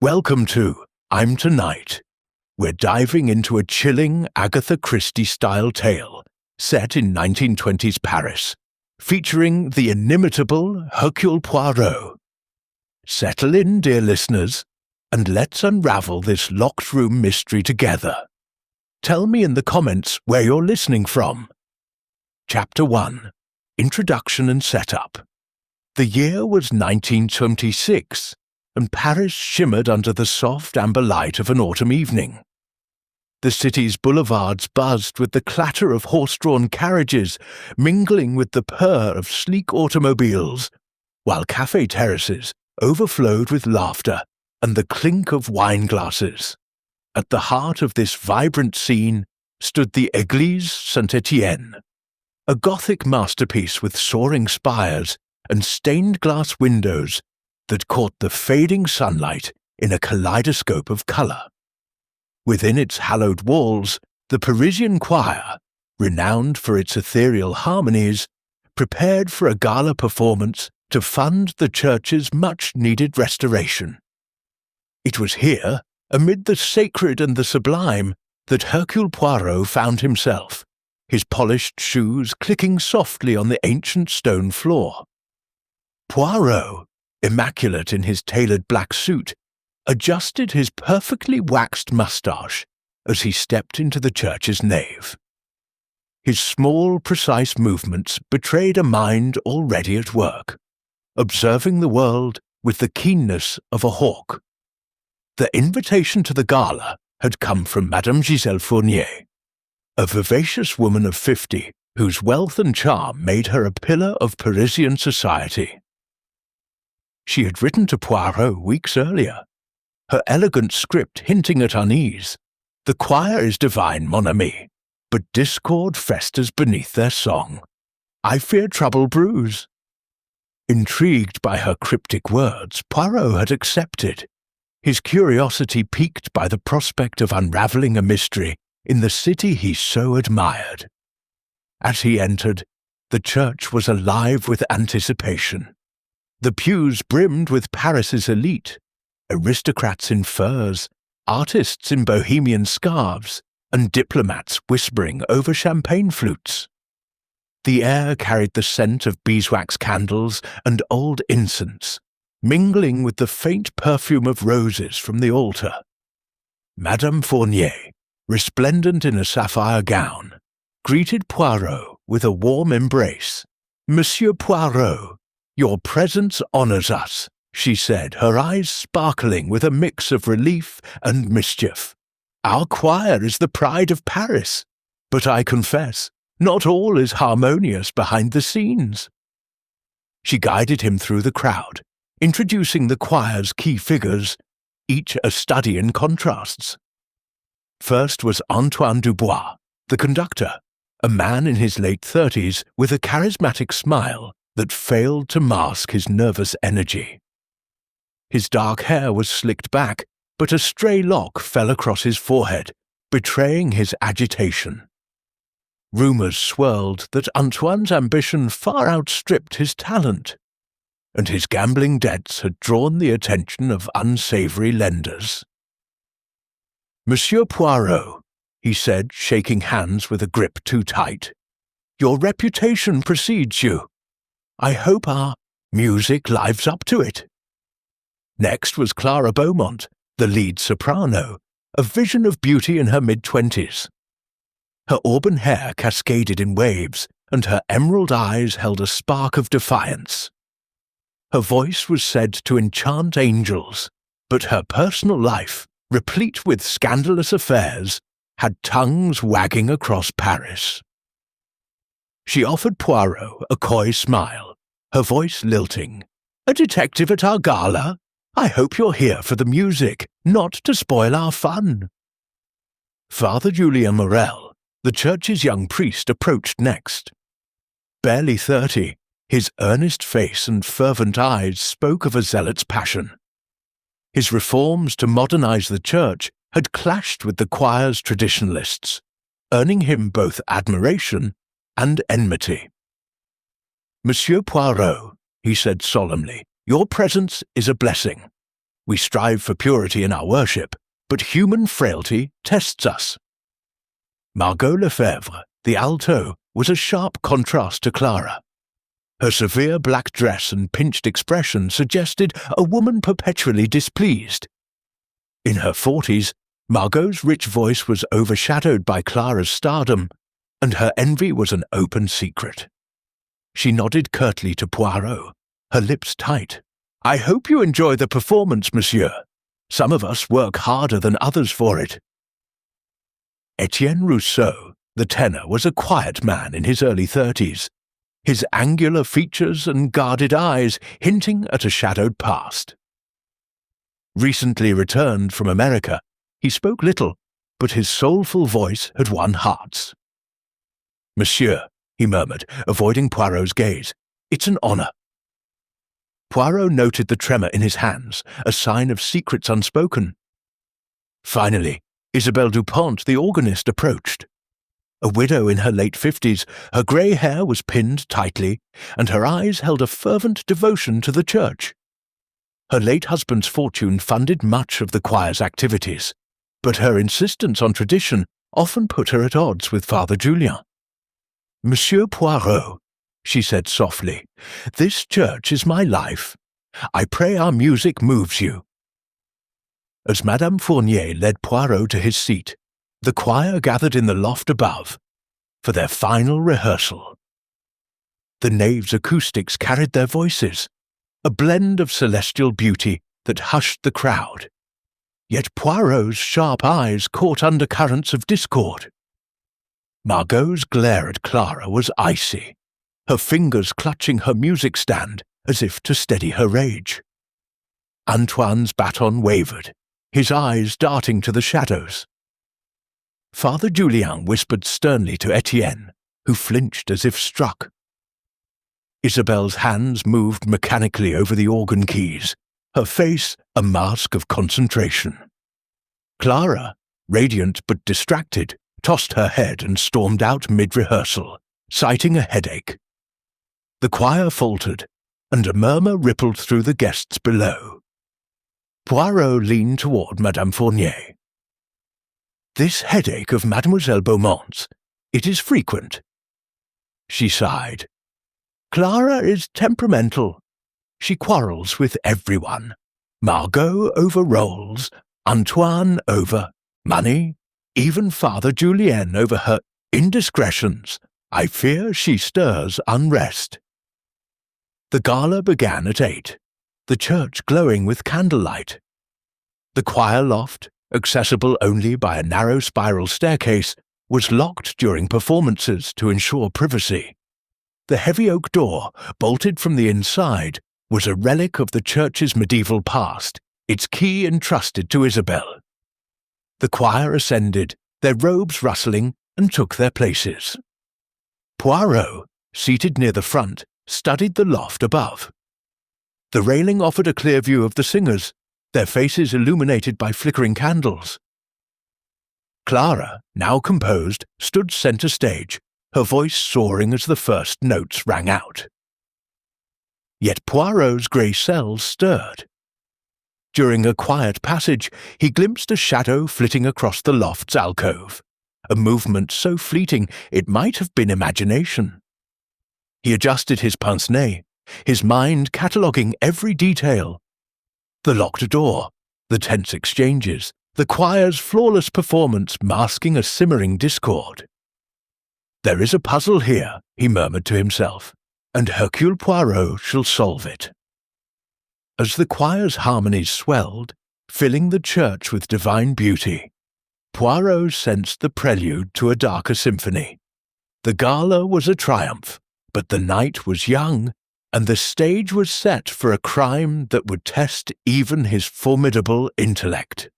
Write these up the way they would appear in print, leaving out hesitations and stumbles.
Welcome to I'm Tonight. We're diving into a chilling Agatha Christie-style tale set in 1920s Paris, featuring the inimitable Hercule Poirot. Settle in, dear listeners, and let's unravel this locked-room mystery together. Tell me in the comments where you're listening from. Chapter 1. Introduction and Setup. The year was 1926, and Paris shimmered under the soft amber light of an autumn evening. The city's boulevards buzzed with the clatter of horse-drawn carriages mingling with the purr of sleek automobiles, while café terraces overflowed with laughter and the clink of wine glasses. At the heart of this vibrant scene stood the Église Saint-Étienne, a Gothic masterpiece with soaring spires and stained glass windows that caught the fading sunlight in a kaleidoscope of colour. Within its hallowed walls, the Parisian choir, renowned for its ethereal harmonies, prepared for a gala performance to fund the church's much-needed restoration. It was here, amid the sacred and the sublime, that Hercule Poirot found himself, his polished shoes clicking softly on the ancient stone floor. Poirot, immaculate in his tailored black suit, adjusted his perfectly waxed moustache as he stepped into the church's nave. His small, precise movements betrayed a mind already at work, observing the world with the keenness of a hawk. The invitation to the gala had come from Madame Giselle Fournier, a vivacious woman of 50 whose wealth and charm made her a pillar of Parisian society. She had written to Poirot weeks earlier, her elegant script hinting at unease. The choir is divine, mon ami, but discord festers beneath their song. I fear trouble brews. Intrigued by her cryptic words, Poirot had accepted, his curiosity piqued by the prospect of unravelling a mystery in the city he so admired. As he entered, the church was alive with anticipation. The pews brimmed with Paris's elite, aristocrats in furs, artists in bohemian scarves, and diplomats whispering over champagne flutes. The air carried the scent of beeswax candles and old incense, mingling with the faint perfume of roses from the altar. Madame Fournier, resplendent in a sapphire gown, greeted Poirot with a warm embrace. "Monsieur Poirot, your presence honours us," she said, her eyes sparkling with a mix of relief and mischief. "Our choir is the pride of Paris, but I confess, not all is harmonious behind the scenes." She guided him through the crowd, introducing the choir's key figures, each a study in contrasts. First was Antoine Dubois, the conductor, a man in his late 30s with a charismatic smile that failed to mask his nervous energy. His dark hair was slicked back, but a stray lock fell across his forehead, betraying his agitation. Rumours swirled that Antoine's ambition far outstripped his talent, and his gambling debts had drawn the attention of unsavoury lenders. "Monsieur Poirot," he said, shaking hands with a grip too tight, "your reputation precedes you. I hope our music lives up to it." Next was Clara Beaumont, the lead soprano, a vision of beauty in her mid-20s. Her auburn hair cascaded in waves, and her emerald eyes held a spark of defiance. Her voice was said to enchant angels, but her personal life, replete with scandalous affairs, had tongues wagging across Paris. She offered Poirot a coy smile, her voice lilting. "A detective at our gala? I hope you're here for the music, not to spoil our fun." Father Julien Morel, the church's young priest, approached next. Barely 30, his earnest face and fervent eyes spoke of a zealot's passion. His reforms to modernize the church had clashed with the choir's traditionalists, earning him both admiration and enmity. "Monsieur Poirot," he said solemnly, "your presence is a blessing. We strive for purity in our worship, but human frailty tests us. Margot Lefebvre, the alto, was a sharp contrast to Clara. Her severe black dress and pinched expression suggested a woman perpetually displeased. In her 40s, Margot's rich voice was overshadowed by Clara's stardom, and her envy was an open secret. She nodded curtly to Poirot, her lips tight. "I hope you enjoy the performance, monsieur. Some of us work harder than others for it." Etienne Rousseau, the tenor, was a quiet man in his early 30s, his angular features and guarded eyes hinting at a shadowed past. Recently returned from America, he spoke little, but his soulful voice had won hearts. "Monsieur," he murmured, avoiding Poirot's gaze, "it's an honor." Poirot noted the tremor in his hands, a sign of secrets unspoken. Finally, Isabelle Dupont, the organist, approached. A widow in her late 50s, her grey hair was pinned tightly, and her eyes held a fervent devotion to the church. Her late husband's fortune funded much of the choir's activities, but her insistence on tradition often put her at odds with Father Julien. "Monsieur Poirot," she said softly, "this church is my life. I pray our music moves you." As Madame Fournier led Poirot to his seat, the choir gathered in the loft above for their final rehearsal. The nave's acoustics carried their voices, a blend of celestial beauty that hushed the crowd. Yet Poirot's sharp eyes caught undercurrents of discord. Margot's glare at Clara was icy, her fingers clutching her music stand as if to steady her rage. Antoine's baton wavered, his eyes darting to the shadows. Father Julien whispered sternly to Etienne, who flinched as if struck. Isabelle's hands moved mechanically over the organ keys, her face a mask of concentration. Clara, radiant but distracted, tossed her head and stormed out mid-rehearsal, citing a headache. The choir faltered, and a murmur rippled through the guests below. Poirot leaned toward Madame Fournier. "This headache of Mademoiselle Beaumont's, it is frequent." She sighed. "Clara is temperamental. She quarrels with everyone. Margot over roles, Antoine over money, even Father Julien over her indiscretions. I fear she stirs unrest." The gala began at 8, the church glowing with candlelight. The choir loft, accessible only by a narrow spiral staircase, was locked during performances to ensure privacy. The heavy oak door, bolted from the inside, was a relic of the church's medieval past, its key entrusted to Isabelle. The choir ascended, their robes rustling, and took their places. Poirot, seated near the front, studied the loft above. The railing offered a clear view of the singers, their faces illuminated by flickering candles. Clara, now composed, stood centre stage, her voice soaring as the first notes rang out. Yet Poirot's grey cells stirred. During a quiet passage, he glimpsed a shadow flitting across the loft's alcove, a movement so fleeting it might have been imagination. He adjusted his pince-nez, his mind cataloguing every detail. The locked door, the tense exchanges, the choir's flawless performance masking a simmering discord. "There is a puzzle here," he murmured to himself, "and Hercule Poirot shall solve it." As the choir's harmonies swelled, filling the church with divine beauty, Poirot sensed the prelude to a darker symphony. The gala was a triumph, but the night was young, and the stage was set for a crime that would test even his formidable intellect.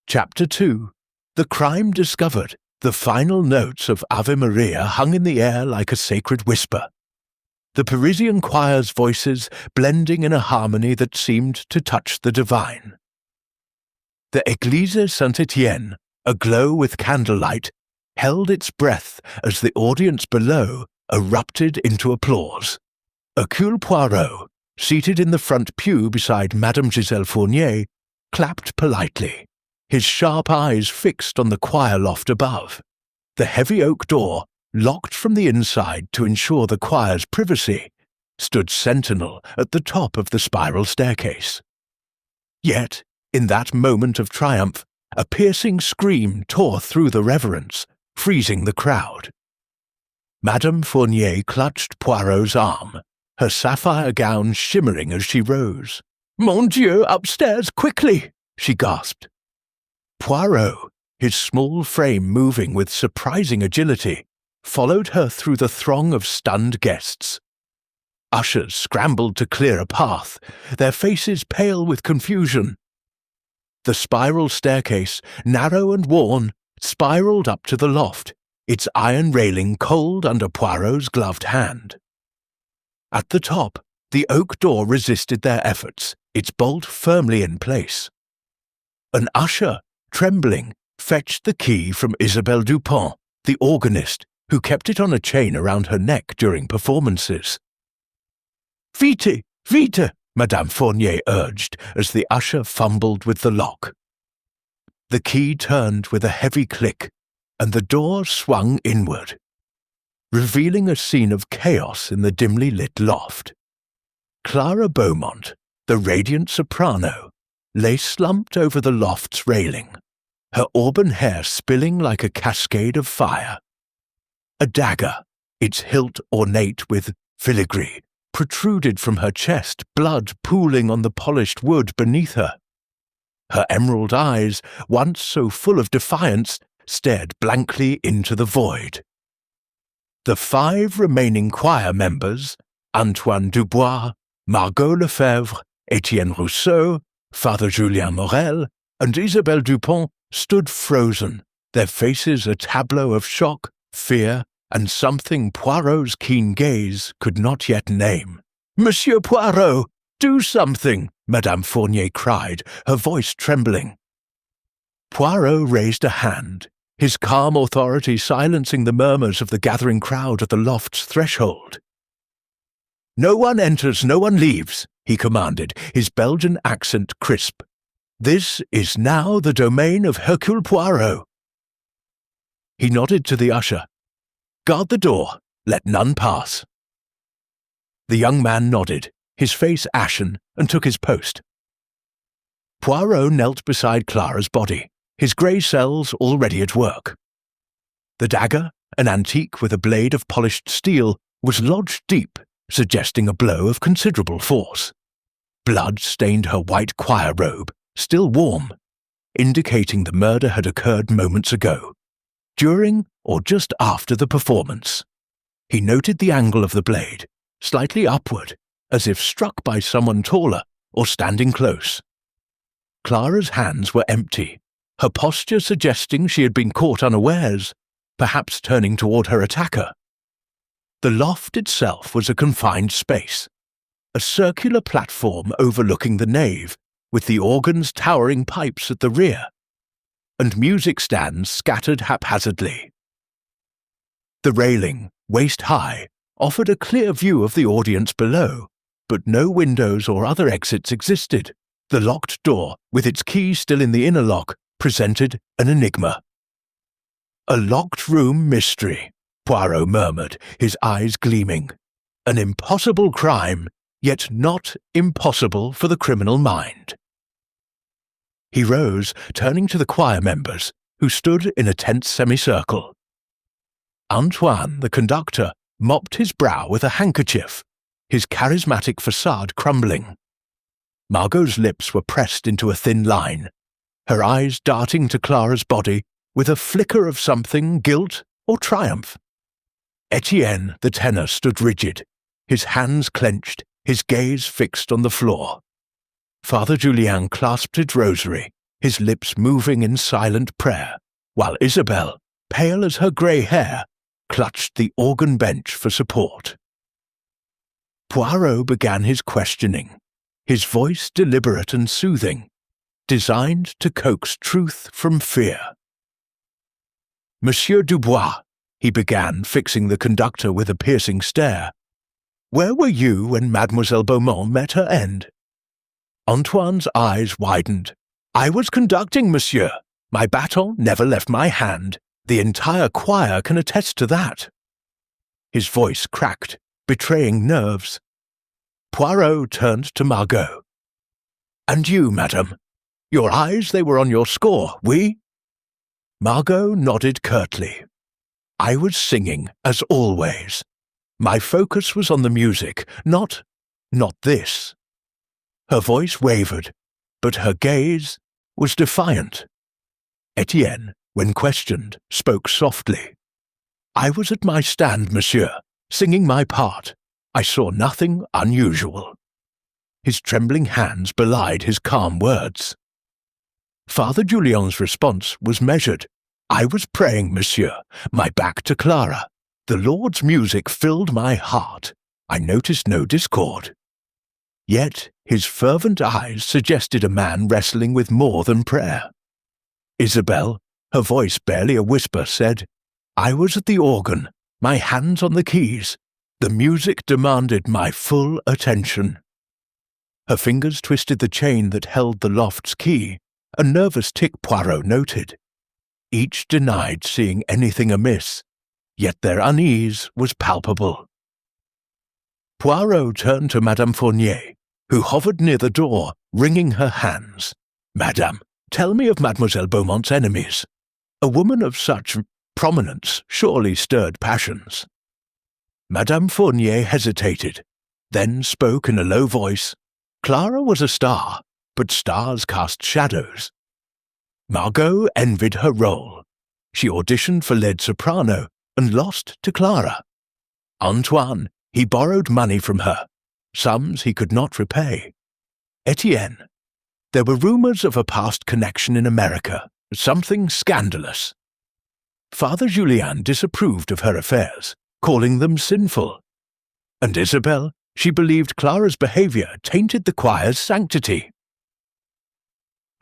Chapter 2. The crime discovered. The final notes of Ave Maria hung in the air like a sacred whisper, the Parisian choir's voices blending in a harmony that seemed to touch the divine. The Église Saint-Étienne, aglow with candlelight, held its breath as the audience below erupted into applause. Hercule Poirot, seated in the front pew beside Madame Giselle Fournier, clapped politely, his sharp eyes fixed on the choir loft above. The heavy oak door, locked from the inside to ensure the choir's privacy, stood sentinel at the top of the spiral staircase. Yet, in that moment of triumph, a piercing scream tore through the reverence, freezing the crowd. Madame Fournier clutched Poirot's arm, her sapphire gown shimmering as she rose. "Mon Dieu, upstairs, quickly!" she gasped. Poirot, his small frame moving with surprising agility, followed her through the throng of stunned guests. Ushers scrambled to clear a path, their faces pale with confusion. The spiral staircase, narrow and worn, spiraled up to the loft, its iron railing cold under Poirot's gloved hand. At the top, the oak door resisted their efforts, its bolt firmly in place. An usher, trembling, fetched the key from Isabelle Dupont, the organist, who kept it on a chain around her neck during performances. "Vite, vite!" Madame Fournier urged as the usher fumbled with the lock. The key turned with a heavy click, and the door swung inward, revealing a scene of chaos in the dimly lit loft. Clara Beaumont, the radiant soprano, lay slumped over the loft's railing, her auburn hair spilling like a cascade of fire. A dagger, its hilt ornate with filigree, protruded from her chest, blood pooling on the polished wood beneath her. Her emerald eyes, once so full of defiance, stared blankly into the void. The 5 remaining choir members, Antoine Dubois, Margot Lefebvre, Etienne Rousseau, Father Julien Morel, and Isabelle Dupont, stood frozen, their faces a tableau of shock, fear, and something Poirot's keen gaze could not yet name. "Monsieur Poirot, do something!" Madame Fournier cried, her voice trembling. Poirot raised a hand, his calm authority silencing the murmurs of the gathering crowd at the loft's threshold. "No one enters, no one leaves," he commanded, his Belgian accent crisp. "This is now the domain of Hercule Poirot." He nodded to the usher. "Guard the door, let none pass." The young man nodded, his face ashen, and took his post. Poirot knelt beside Clara's body, his grey cells already at work. The dagger, an antique with a blade of polished steel, was lodged deep, suggesting a blow of considerable force. Blood stained her white choir robe, still warm, indicating the murder had occurred moments ago, during or just after the performance. He noted the angle of the blade, slightly upward, as if struck by someone taller or standing close. Clara's hands were empty, her posture suggesting she had been caught unawares, perhaps turning toward her attacker. The loft itself was a confined space, a circular platform overlooking the nave, with the organ's towering pipes at the rear, and music stands scattered haphazardly. The railing, waist-high, offered a clear view of the audience below, but no windows or other exits existed. The locked door, with its key still in the inner lock, presented an enigma. "A locked room mystery," Poirot murmured, his eyes gleaming. "An impossible crime, yet not impossible for the criminal mind." He rose, turning to the choir members, who stood in a tense semicircle. Antoine, the conductor, mopped his brow with a handkerchief, his charismatic facade crumbling. Margot's lips were pressed into a thin line, her eyes darting to Clara's body with a flicker of something, guilt or triumph. Etienne, the tenor, stood rigid, his hands clenched, his gaze fixed on the floor. Father Julien clasped his rosary, his lips moving in silent prayer, while Isabelle, pale as her grey hair, clutched the organ bench for support. Poirot began his questioning, his voice deliberate and soothing, designed to coax truth from fear. "Monsieur Dubois," he began, fixing the conductor with a piercing stare, "where were you when Mademoiselle Beaumont met her end?" Antoine's eyes widened, I was conducting, monsieur. My baton never left my hand. The entire choir can attest to that. His voice cracked, betraying nerves. Poirot turned to Margot. And you, madame? Your eyes, they were on your score, oui? Margot nodded curtly. I was singing, as always. My focus was on the music, not this. Her voice wavered, but her gaze was defiant. Etienne, when questioned, spoke softly. I was at my stand, monsieur, singing my part. I saw nothing unusual. His trembling hands belied his calm words. Father Julien's response was measured. I was praying, monsieur, my back to Clara. The Lord's music filled my heart. I noticed no discord. Yet his fervent eyes suggested a man wrestling with more than prayer. Isabel, her voice barely a whisper, said, I was at the organ, my hands on the keys. The music demanded my full attention. Her fingers twisted the chain that held the loft's key, a nervous tick Poirot noted. Each denied seeing anything amiss, yet their unease was palpable. Poirot turned to Madame Fournier, who hovered near the door, wringing her hands. Madame, tell me of Mademoiselle Beaumont's enemies. A woman of such prominence surely stirred passions. Madame Fournier hesitated, then spoke in a low voice. Clara was a star, but stars cast shadows. Margot envied her role. She auditioned for lead soprano and lost to Clara. Antoine, he borrowed money from her, sums he could not repay. Etienne, there were rumors of a past connection in America, something scandalous. Father Julien disapproved of her affairs, calling them sinful. And Isabel, she believed Clara's behavior tainted the choir's sanctity.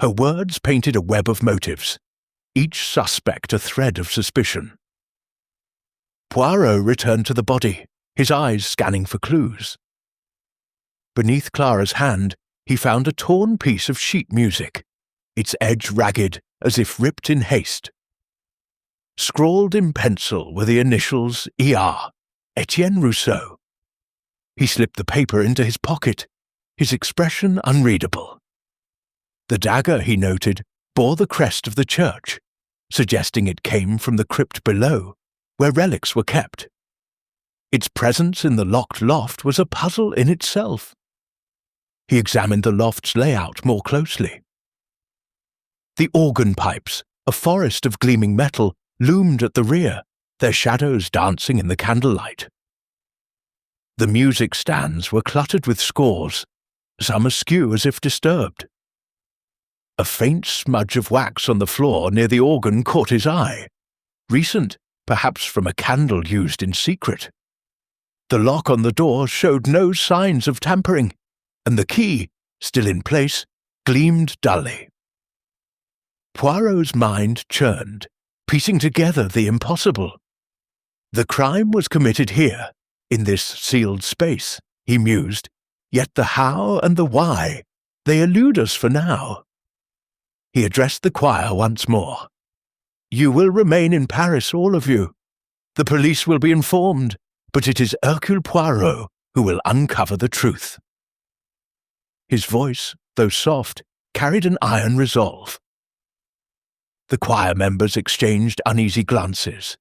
Her words painted a web of motives, each suspect a thread of suspicion. Poirot returned to the body, his eyes scanning for clues. Beneath Clara's hand, he found a torn piece of sheet music, its edge ragged as if ripped in haste. Scrawled in pencil were the initials E.R., Etienne Rousseau. He slipped the paper into his pocket, his expression unreadable. The dagger, he noted, bore the crest of the church, suggesting it came from the crypt below, where relics were kept. Its presence in the locked loft was a puzzle in itself. He examined the loft's layout more closely. The organ pipes, a forest of gleaming metal, loomed at the rear, their shadows dancing in the candlelight. The music stands were cluttered with scores, some askew as if disturbed. A faint smudge of wax on the floor near the organ caught his eye, recent, perhaps from a candle used in secret. The lock on the door showed no signs of tampering, and the key, still in place, gleamed dully. Poirot's mind churned, piecing together the impossible. The crime was committed here, in this sealed space, he mused, yet the how and the why, they elude us for now. He addressed the choir once more. You will remain in Paris, all of you. The police will be informed, but it is Hercule Poirot who will uncover the truth. His voice, though soft, carried an iron resolve. The choir members exchanged uneasy glances,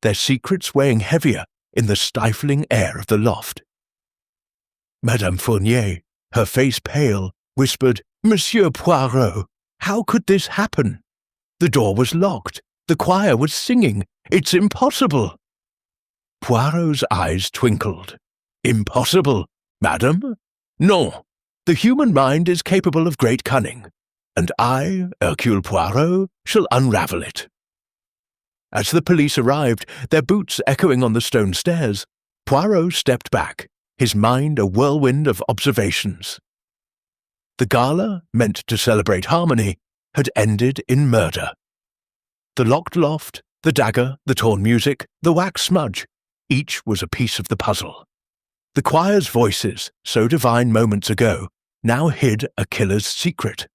their secrets weighing heavier in the stifling air of the loft. Madame Fournier, her face pale, whispered, Monsieur Poirot, how could this happen? The door was locked. The choir was singing. It's impossible. Poirot's eyes twinkled. Impossible, madame? No. The human mind is capable of great cunning, and I, Hercule Poirot, shall unravel it. As the police arrived, their boots echoing on the stone stairs, Poirot stepped back, his mind a whirlwind of observations. The gala, meant to celebrate harmony, had ended in murder. The locked loft, the dagger, the torn music, the wax smudge, each was a piece of the puzzle. The choir's voices, so divine moments ago, now hid a killer's secret.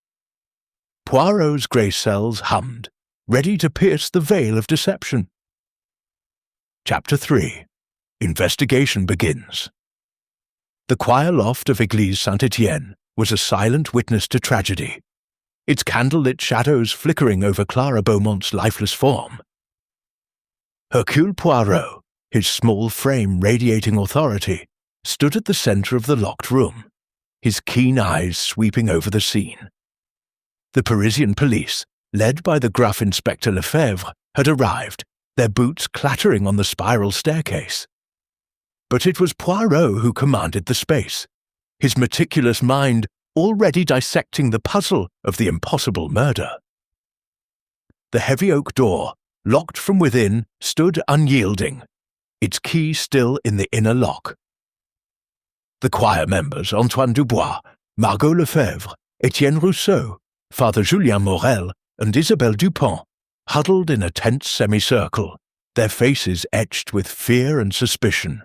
Poirot's grey cells hummed, ready to pierce the veil of deception. Chapter 3. Investigation begins. The choir loft of Église Saint-Étienne was a silent witness to tragedy, its candlelit shadows flickering over Clara Beaumont's lifeless form. Hercule Poirot, his small frame radiating authority, stood at the centre of the locked room, his keen eyes sweeping over the scene. The Parisian police, led by the gruff Inspector Lefebvre, had arrived, their boots clattering on the spiral staircase. But it was Poirot who commanded the space, his meticulous mind already dissecting the puzzle of the impossible murder. The heavy oak door, locked from within, stood unyielding, its key still in the inner lock. The choir members, Antoine Dubois, Margot Lefebvre, Etienne Rousseau, Father Julien Morel, and Isabelle Dupont, huddled in a tense semicircle, their faces etched with fear and suspicion.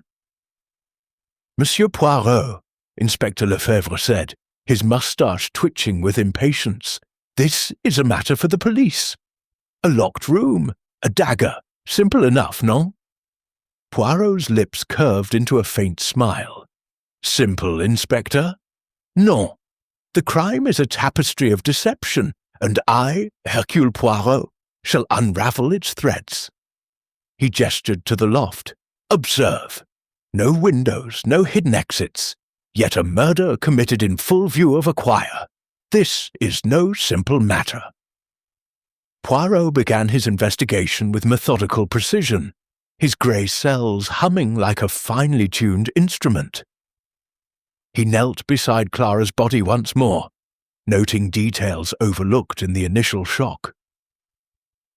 Monsieur Poirot, Inspector Lefebvre said, his moustache twitching with impatience, this is a matter for the police. A locked room, a dagger, simple enough, non? Poirot's lips curved into a faint smile. Simple, Inspector? Non. The crime is a tapestry of deception, and I, Hercule Poirot, shall unravel its threads. He gestured to the loft. Observe. No windows, no hidden exits, yet a murder committed in full view of a choir. This is no simple matter. Poirot began his investigation with methodical precision, his grey cells humming like a finely tuned instrument. He knelt beside Clara's body once more, noting details overlooked in the initial shock.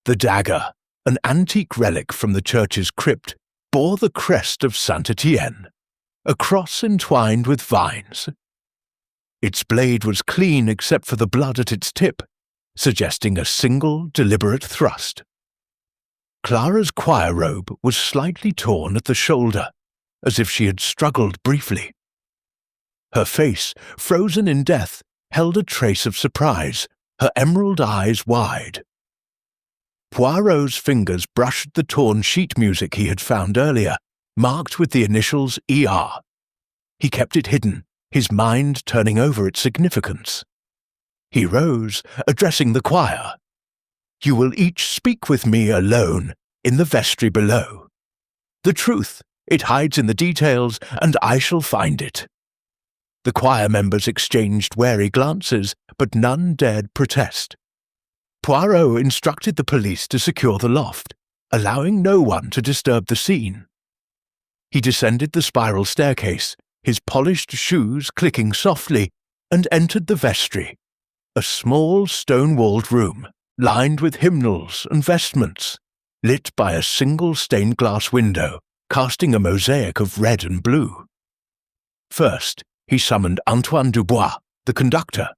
The dagger, an antique relic from the church's crypt, bore the crest of Saint-Étienne, a cross entwined with vines. Its blade was clean except for the blood at its tip, suggesting a single deliberate thrust. Clara's choir robe was slightly torn at the shoulder, as if she had struggled briefly. Her face, frozen in death, held a trace of surprise, her emerald eyes wide. Poirot's fingers brushed the torn sheet music he had found earlier, marked with the initials ER. He kept it hidden, his mind turning over its significance. He rose, addressing the choir. You will each speak with me alone, in the vestry below. The truth, it hides in the details, and I shall find it. The choir members exchanged wary glances, but none dared protest. Poirot instructed the police to secure the loft, allowing no one to disturb the scene. He descended the spiral staircase, his polished shoes clicking softly, and entered the vestry, a small stone-walled room, lined with hymnals and vestments, lit by a single stained-glass window, casting a mosaic of red and blue. First, he summoned Antoine Dubois, the conductor.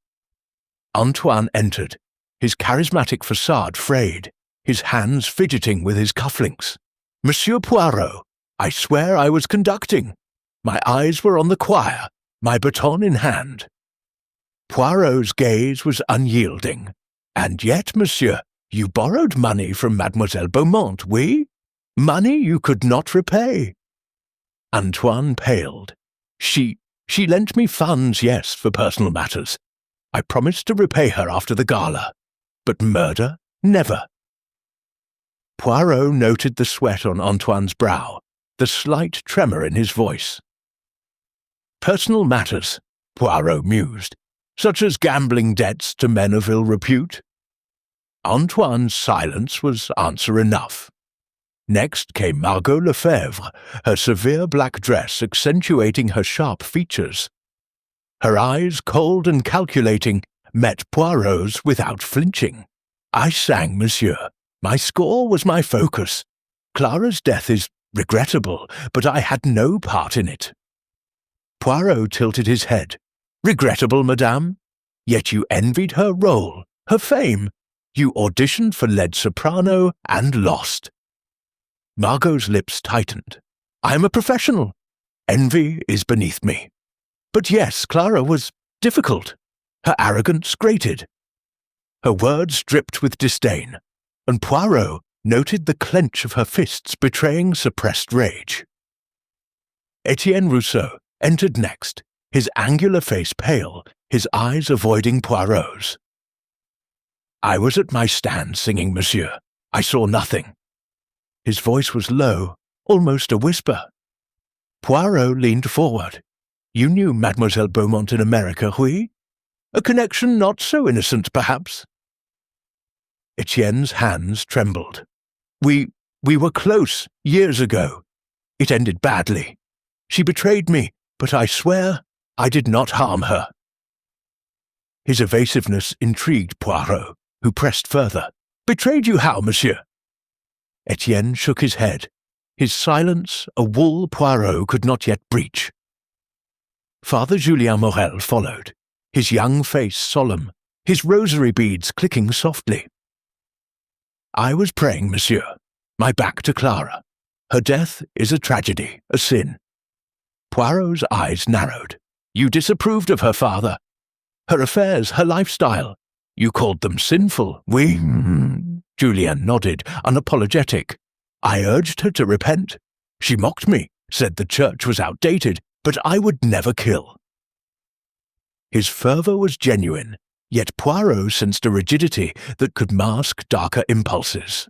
Antoine entered, his charismatic facade frayed, his hands fidgeting with his cufflinks. Monsieur Poirot, I swear I was conducting. My eyes were on the choir, my baton in hand. Poirot's gaze was unyielding. And yet, monsieur, you borrowed money from Mademoiselle Beaumont, oui? Money you could not repay. Antoine paled. She lent me funds, yes, for personal matters. I promised to repay her after the gala. But murder? Never. Poirot noted the sweat on Antoine's brow, the slight tremor in his voice. Personal matters, Poirot mused, such as gambling debts to men of ill repute. Antoine's silence was answer enough. Next came Margot Lefebvre, her severe black dress accentuating her sharp features. Her eyes, cold and calculating, met Poirot's without flinching. I sang, monsieur. My score was my focus. Clara's death is regrettable, but I had no part in it. Poirot tilted his head. Regrettable, madame? Yet you envied her role, her fame. You auditioned for lead soprano and lost. Margot's lips tightened. I am a professional. Envy is beneath me. But yes, Clara was difficult. Her arrogance grated. Her words dripped with disdain, and Poirot noted the clench of her fists betraying suppressed rage. Etienne Rousseau entered next, his angular face pale, his eyes avoiding Poirot's. "I was at my stand singing, monsieur. I saw nothing." His voice was low, almost a whisper. Poirot leaned forward. "You knew Mademoiselle Beaumont in America, oui? A connection not so innocent, perhaps?" Etienne's hands trembled. We were close, years ago. It ended badly. She betrayed me, but I swear I did not harm her." His evasiveness intrigued Poirot, who pressed further. "Betrayed you how, monsieur?" Etienne shook his head, his silence a wall Poirot could not yet breach. Father Julien Morel followed, his young face solemn, his rosary beads clicking softly. "I was praying, monsieur, my back to Clara. Her death is a tragedy, a sin." Poirot's eyes narrowed. "You disapproved of her father. Her affairs, her lifestyle. You called them sinful, oui?" Julien nodded, unapologetic. "I urged her to repent. She mocked me, said the church was outdated, but I would never kill." His fervour was genuine, yet Poirot sensed a rigidity that could mask darker impulses.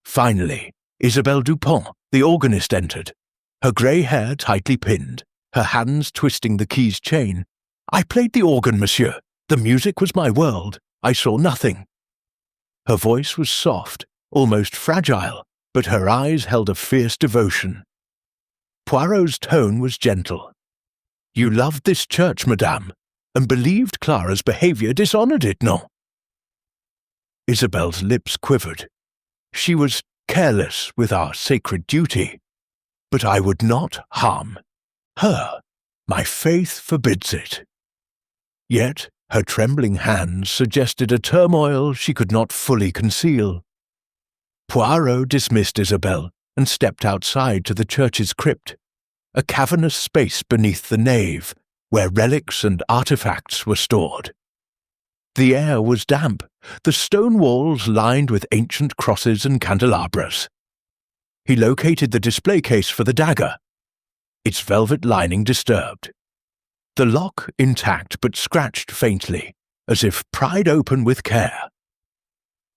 Finally, Isabelle Dupont, the organist, entered, her grey hair tightly pinned, her hands twisting the key's chain. "I played the organ, monsieur. The music was my world. I saw nothing." Her voice was soft, almost fragile, but her eyes held a fierce devotion. Poirot's tone was gentle. "You loved this church, madame, and believed Clara's behaviour dishonoured it, non?" Isabelle's lips quivered. "She was careless with our sacred duty. But I would not harm her. My faith forbids it." Yet her trembling hands suggested a turmoil she could not fully conceal. Poirot dismissed Isabelle and stepped outside to the church's crypt, a cavernous space beneath the nave, where relics and artefacts were stored. The air was damp, the stone walls lined with ancient crosses and candelabras. He located the display case for the dagger, its velvet lining disturbed. The lock intact but scratched faintly, as if pried open with care.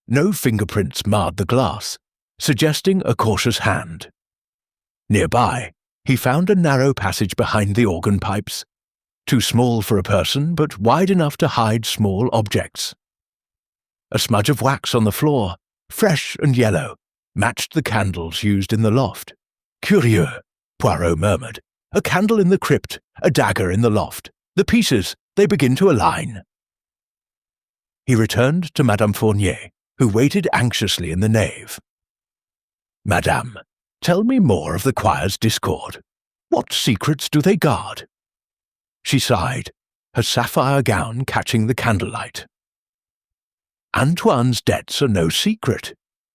No fingerprints marred the glass, suggesting a cautious hand. Nearby, he found a narrow passage behind the organ pipes, too small for a person but wide enough to hide small objects. A smudge of wax on the floor, fresh and yellow, matched the candles used in the loft. "Curieux," Poirot murmured. "A candle in the crypt, a dagger in the loft. The pieces, they begin to align." He returned to Madame Fournier, who waited anxiously in the nave. "Madame, tell me more of the choir's discord. What secrets do they guard?" She sighed, her sapphire gown catching the candlelight. "Antoine's debts are no secret.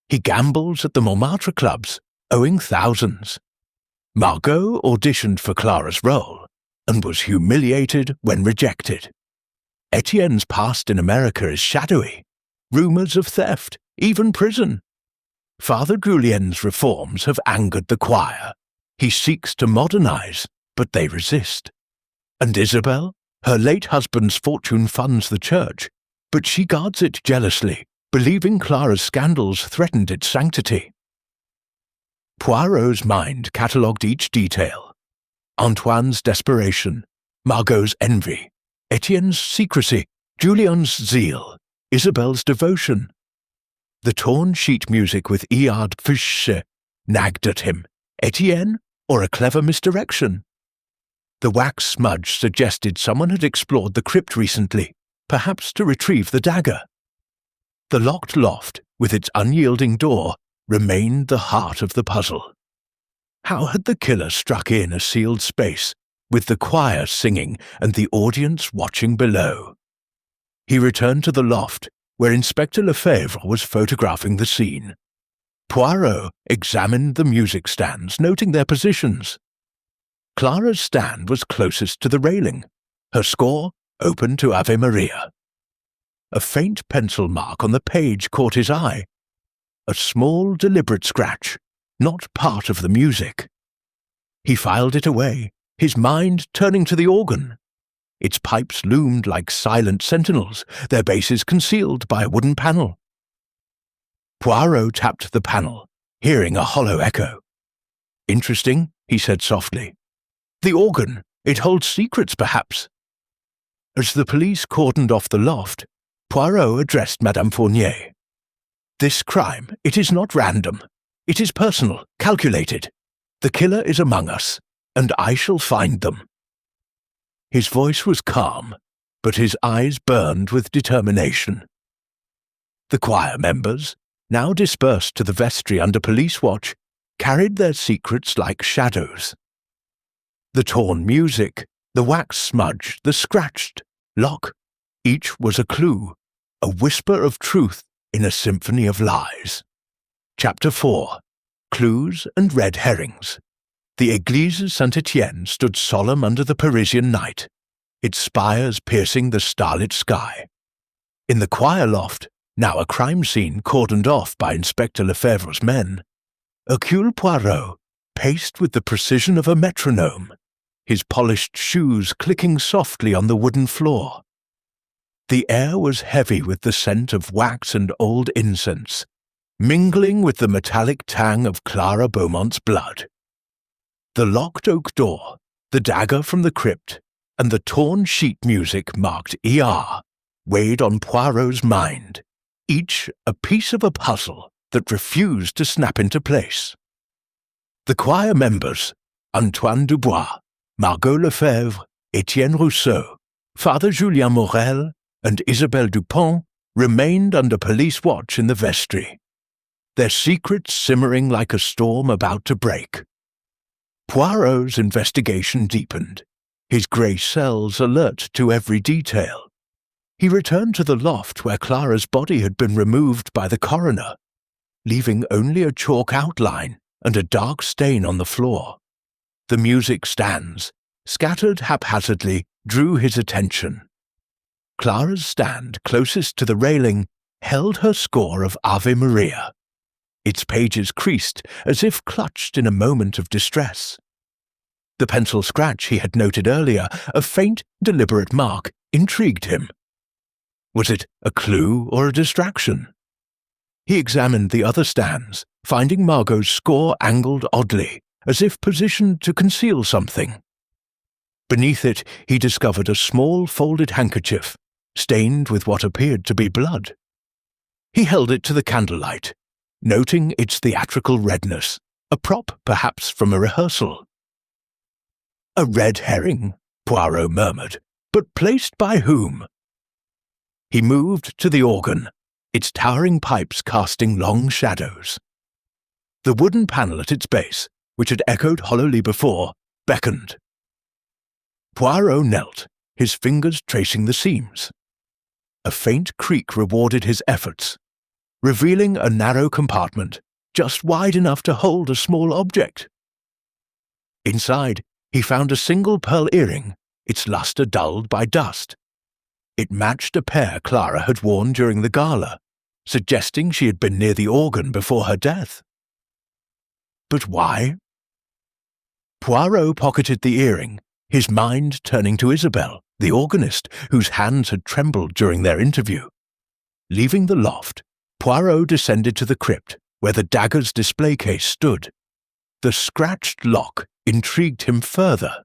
He gambles at the Montmartre clubs, owing thousands. Margot auditioned for Clara's role and was humiliated when rejected. Etienne's past in America is shadowy. Rumours of theft, even prison. Father Julien's reforms have angered the choir. He seeks to modernize, but they resist. And Isabelle, her late husband's fortune funds the church, but she guards it jealously, believing Clara's scandals threatened its sanctity." Poirot's mind catalogued each detail. Antoine's desperation, Margot's envy, Etienne's secrecy, Julien's zeal, Isabelle's devotion. The torn sheet music with Iard Fiche nagged at him. Etienne, or a clever misdirection? The wax smudge suggested someone had explored the crypt recently, perhaps to retrieve the dagger. The locked loft, with its unyielding door, remained the heart of the puzzle. How had the killer struck in a sealed space, with the choir singing and the audience watching below? He returned to the loft, where Inspector Lefebvre was photographing the scene. Poirot examined the music stands, noting their positions. Clara's stand was closest to the railing, her score open to Ave Maria. a faint pencil mark on the page caught his eye. A small, deliberate scratch, not part of the music. He filed it away, his mind turning to the organ. Its pipes loomed like silent sentinels, their bases concealed by a wooden panel. Poirot tapped the panel, hearing a hollow echo. "Interesting," he said softly. "The organ, it holds secrets, perhaps." As the police cordoned off the loft, Poirot addressed Madame Fournier. "This crime, it is not random. It is personal, calculated. The killer is among us, and I shall find them." His voice was calm, but his eyes burned with determination. The choir members, now dispersed to the vestry under police watch, carried their secrets like shadows. The torn music, the wax smudge, the scratched lock, each was a clue, a whisper of truth in a symphony of lies. Chapter 4. Clues and Red Herrings. The Église Saint-Étienne stood solemn under the Parisian night, its spires piercing the starlit sky. In the choir loft, now a crime scene cordoned off by Inspector Lefebvre's men, Hercule Poirot paced with the precision of a metronome, his polished shoes clicking softly on the wooden floor. The air was heavy with the scent of wax and old incense, mingling with the metallic tang of Clara Beaumont's blood. The locked oak door, the dagger from the crypt, and the torn sheet music marked ER weighed on Poirot's mind, each a piece of a puzzle that refused to snap into place. The choir members, Antoine Dubois, Margot Lefebvre, Étienne Rousseau, Father Julien Morel, and Isabelle Dupont, remained under police watch in the vestry, their secrets simmering like a storm about to break. Poirot's investigation deepened, his grey cells alert to every detail. He returned to the loft where Clara's body had been removed by the coroner, leaving only a chalk outline and a dark stain on the floor. The music stands, scattered haphazardly, drew his attention. Clara's stand closest to the railing held her score of Ave Maria. Its pages creased as if clutched in a moment of distress. The pencil scratch he had noted earlier, a faint, deliberate mark, intrigued him. Was it a clue or a distraction? He examined the other stands, finding Margot's score angled oddly, as if positioned to conceal something. Beneath it, he discovered a small folded handkerchief, stained with what appeared to be blood. He held it to the candlelight, noting its theatrical redness, a prop perhaps from a rehearsal. "A red herring," Poirot murmured, "but placed by whom?" He moved to the organ, its towering pipes casting long shadows. The wooden panel at its base, which had echoed hollowly before, beckoned. Poirot knelt, his fingers tracing the seams. A faint creak rewarded his efforts, revealing a narrow compartment, just wide enough to hold a small object. Inside, he found a single pearl earring, its luster dulled by dust. It matched a pair Clara had worn during the gala, suggesting she had been near the organ before her death. But why? Poirot pocketed the earring, his mind turning to Isabelle, the organist, whose hands had trembled during their interview. Leaving the loft, Poirot descended to the crypt, where the dagger's display case stood. The scratched lock intrigued him further.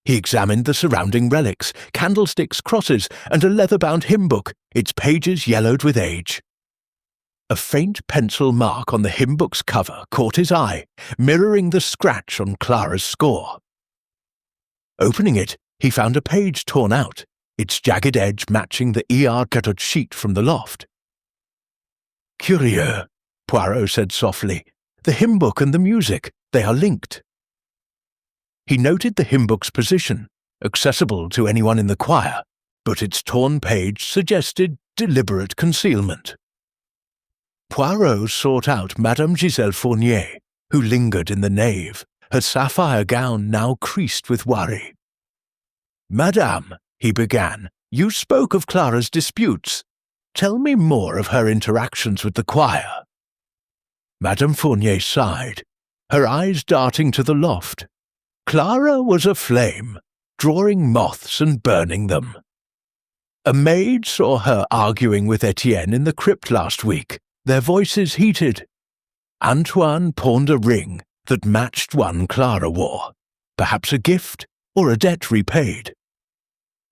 He examined the surrounding relics, candlesticks, crosses, and a leather-bound hymn book, its pages yellowed with age. A faint pencil mark on the hymn book's cover caught his eye, mirroring the scratch on Clara's score. Opening it, he found a page torn out, its jagged edge matching the ER-guttered sheet from the loft. "Curieux," Poirot said softly. "The hymn book and the music, they are linked." He noted the hymn book's position, accessible to anyone in the choir, but its torn page suggested deliberate concealment. Poirot sought out Madame Giselle Fournier, who lingered in the nave, her sapphire gown now creased with worry. "Madame," he began, "you spoke of Clara's disputes. Tell me more of her interactions with the choir." Madame Fournier sighed, her eyes darting to the loft. Clara was a flame, drawing moths and burning them. A maid saw her arguing with Etienne in the crypt last week, their voices heated. Antoine pawned a ring that matched one Clara wore, perhaps a gift or a debt repaid.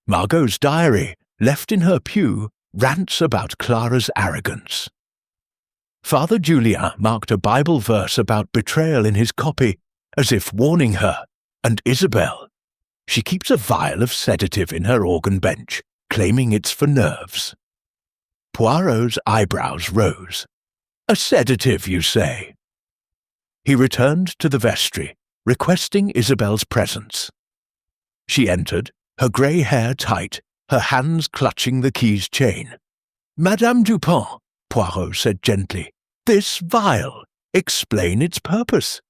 Margot's diary, left in her pew, rants about Clara's arrogance. Father Julien marked a Bible verse about betrayal in his copy, as if warning her, and Isabelle. She keeps a vial of sedative in her organ bench, claiming it's for nerves. Poirot's eyebrows rose. "A sedative, you say?" He returned to the vestry, requesting Isabelle's presence. She entered, her grey hair tight, her hands clutching the key's chain. "Madame Dupin," Poirot said gently, "this vial, explain its purpose."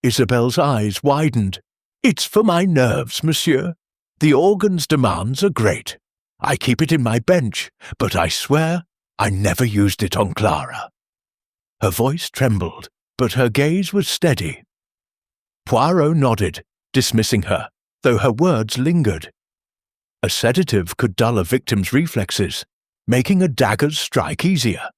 Isabelle's eyes widened. "It's for my nerves, monsieur. The organ's demands are great. I keep it in my bench, but I swear I never used it on Clara." Her voice trembled, but her gaze was steady. Poirot nodded, dismissing her, though her words lingered. A sedative could dull a victim's reflexes, making a dagger's strike easier.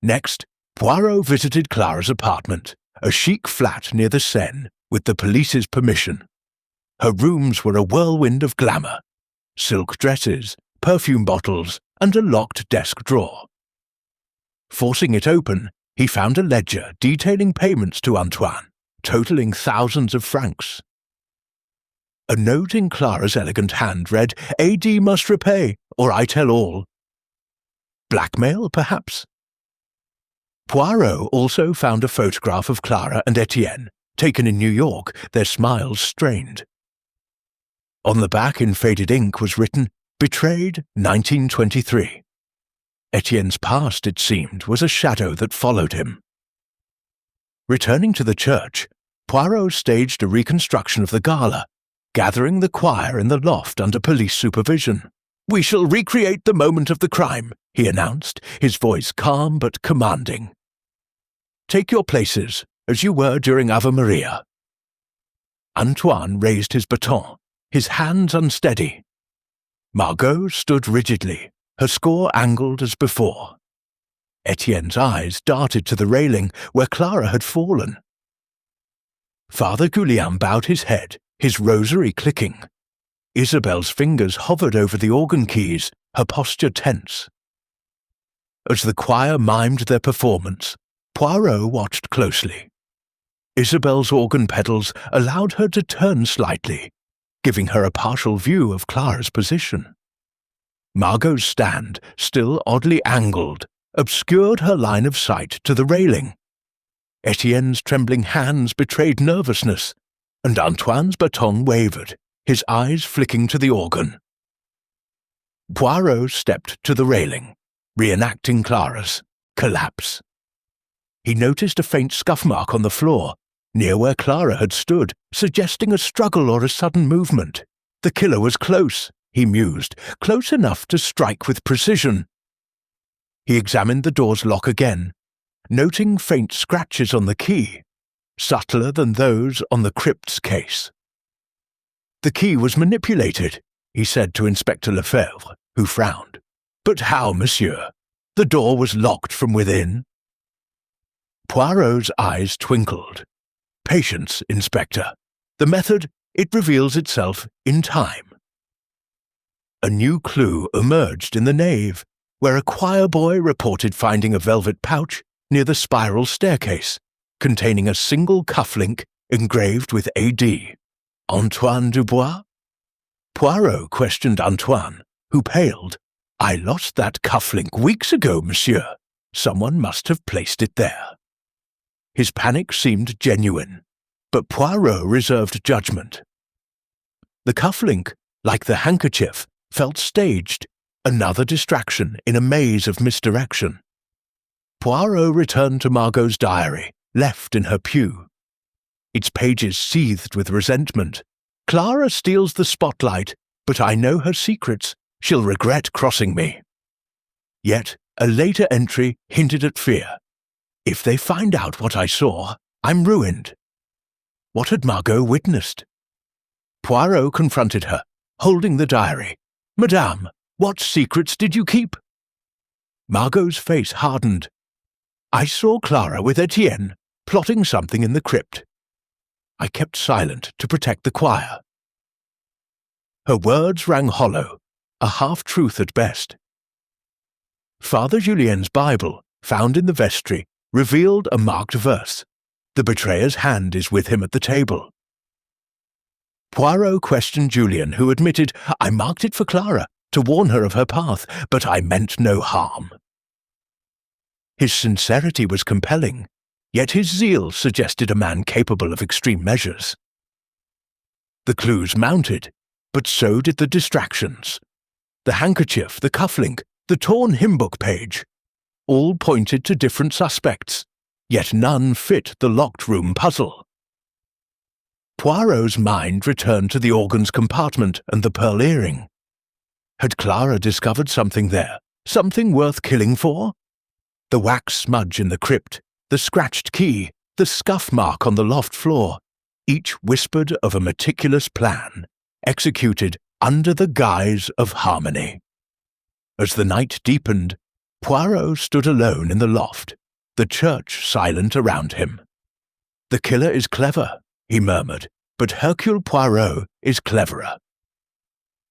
Next, Poirot visited Clara's apartment, a chic flat near the Seine, with the police's permission. Her rooms were a whirlwind of glamour. Silk dresses, perfume bottles, and a locked desk drawer. Forcing it open, he found a ledger detailing payments to Antoine, totaling thousands of francs. A note in Clara's elegant hand read, "AD must repay, or I tell all." Blackmail, perhaps? Poirot also found a photograph of Clara and Etienne, taken in New York, their smiles strained. On the back in faded ink was written, "Betrayed, 1923. Etienne's past, it seemed, was a shadow that followed him. Returning to the church, Poirot staged a reconstruction of the gala, gathering the choir in the loft under police supervision. "We shall recreate the moment of the crime," he announced, his voice calm but commanding. "Take your places, as you were during Ave Maria." Antoine raised his baton, his hands unsteady. Margot stood rigidly, her score angled as before. Etienne's eyes darted to the railing where Clara had fallen. Father Julien bowed his head, his rosary clicking. Isabelle's fingers hovered over the organ keys, her posture tense. As the choir mimed their performance, Poirot watched closely. Isabelle's organ pedals allowed her to turn slightly, giving her a partial view of Clara's position. Margot's stand, still oddly angled, obscured her line of sight to the railing. Etienne's trembling hands betrayed nervousness, and Antoine's baton wavered, his eyes flicking to the organ. Poirot stepped to the railing, reenacting Clara's collapse. He noticed a faint scuff mark on the floor, near where Clara had stood, suggesting a struggle or a sudden movement. The killer was close, he mused, close enough to strike with precision. He examined the door's lock again, noting faint scratches on the key, subtler than those on the crypt's case. "The key was manipulated," he said to Inspector Lefebvre, who frowned. "But how, monsieur? The door was locked from within." Poirot's eyes twinkled. "Patience, Inspector. The method, it reveals itself in time." A new clue emerged in the nave, where a choir boy reported finding a velvet pouch near the spiral staircase, containing a single cufflink engraved with A.D. Antoine Dubois? Poirot questioned Antoine, who paled. "I lost that cufflink weeks ago, monsieur. Someone must have placed it there." His panic seemed genuine, but Poirot reserved judgment. The cufflink, like the handkerchief, felt staged, another distraction in a maze of misdirection. Poirot returned to Margot's diary, left in her pew. Its pages seethed with resentment. "Clara steals the spotlight, but I know her secrets. She'll regret crossing me." Yet a later entry hinted at fear. If they find out what I saw, I'm ruined. What had Margot witnessed? Poirot confronted her, holding the diary. Madame, what secrets did you keep? Margot's face hardened. I saw Clara with Etienne, plotting something in the crypt. I kept silent to protect the choir. Her words rang hollow, a half-truth at best. Father Julien's Bible, found in the vestry, revealed a marked verse. The betrayer's hand is with him at the table. Poirot questioned Julien, who admitted, I marked it for Clara, to warn her of her path, but I meant no harm. His sincerity was compelling, yet his zeal suggested a man capable of extreme measures. The clues mounted, but so did the distractions. The handkerchief, the cufflink, the torn hymnbook page, all pointed to different suspects, yet none fit the locked room puzzle. Poirot's mind returned to the organ's compartment and the pearl earring. Had Clara discovered something there, something worth killing for? The wax smudge in the crypt, the scratched key, the scuff mark on the loft floor, each whispered of a meticulous plan, executed under the guise of harmony. As the night deepened, Poirot stood alone in the loft, the church silent around him. The killer is clever, he murmured, but Hercule Poirot is cleverer.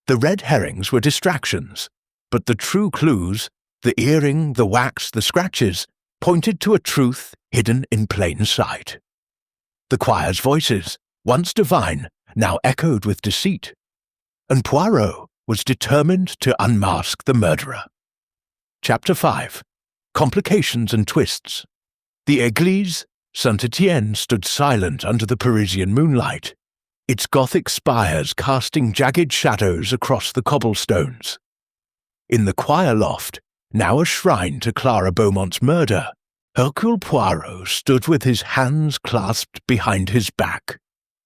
The red herrings were distractions, but the true clues, the earring, the wax, the scratches, pointed to a truth hidden in plain sight. The choir's voices, once divine, now echoed with deceit, and Poirot was determined to unmask the murderer. Chapter 5. Complications and Twists. The Église Saint-Étienne stood silent under the Parisian moonlight, its Gothic spires casting jagged shadows across the cobblestones. In the choir loft, now a shrine to Clara Beaumont's murder, Hercule Poirot stood with his hands clasped behind his back,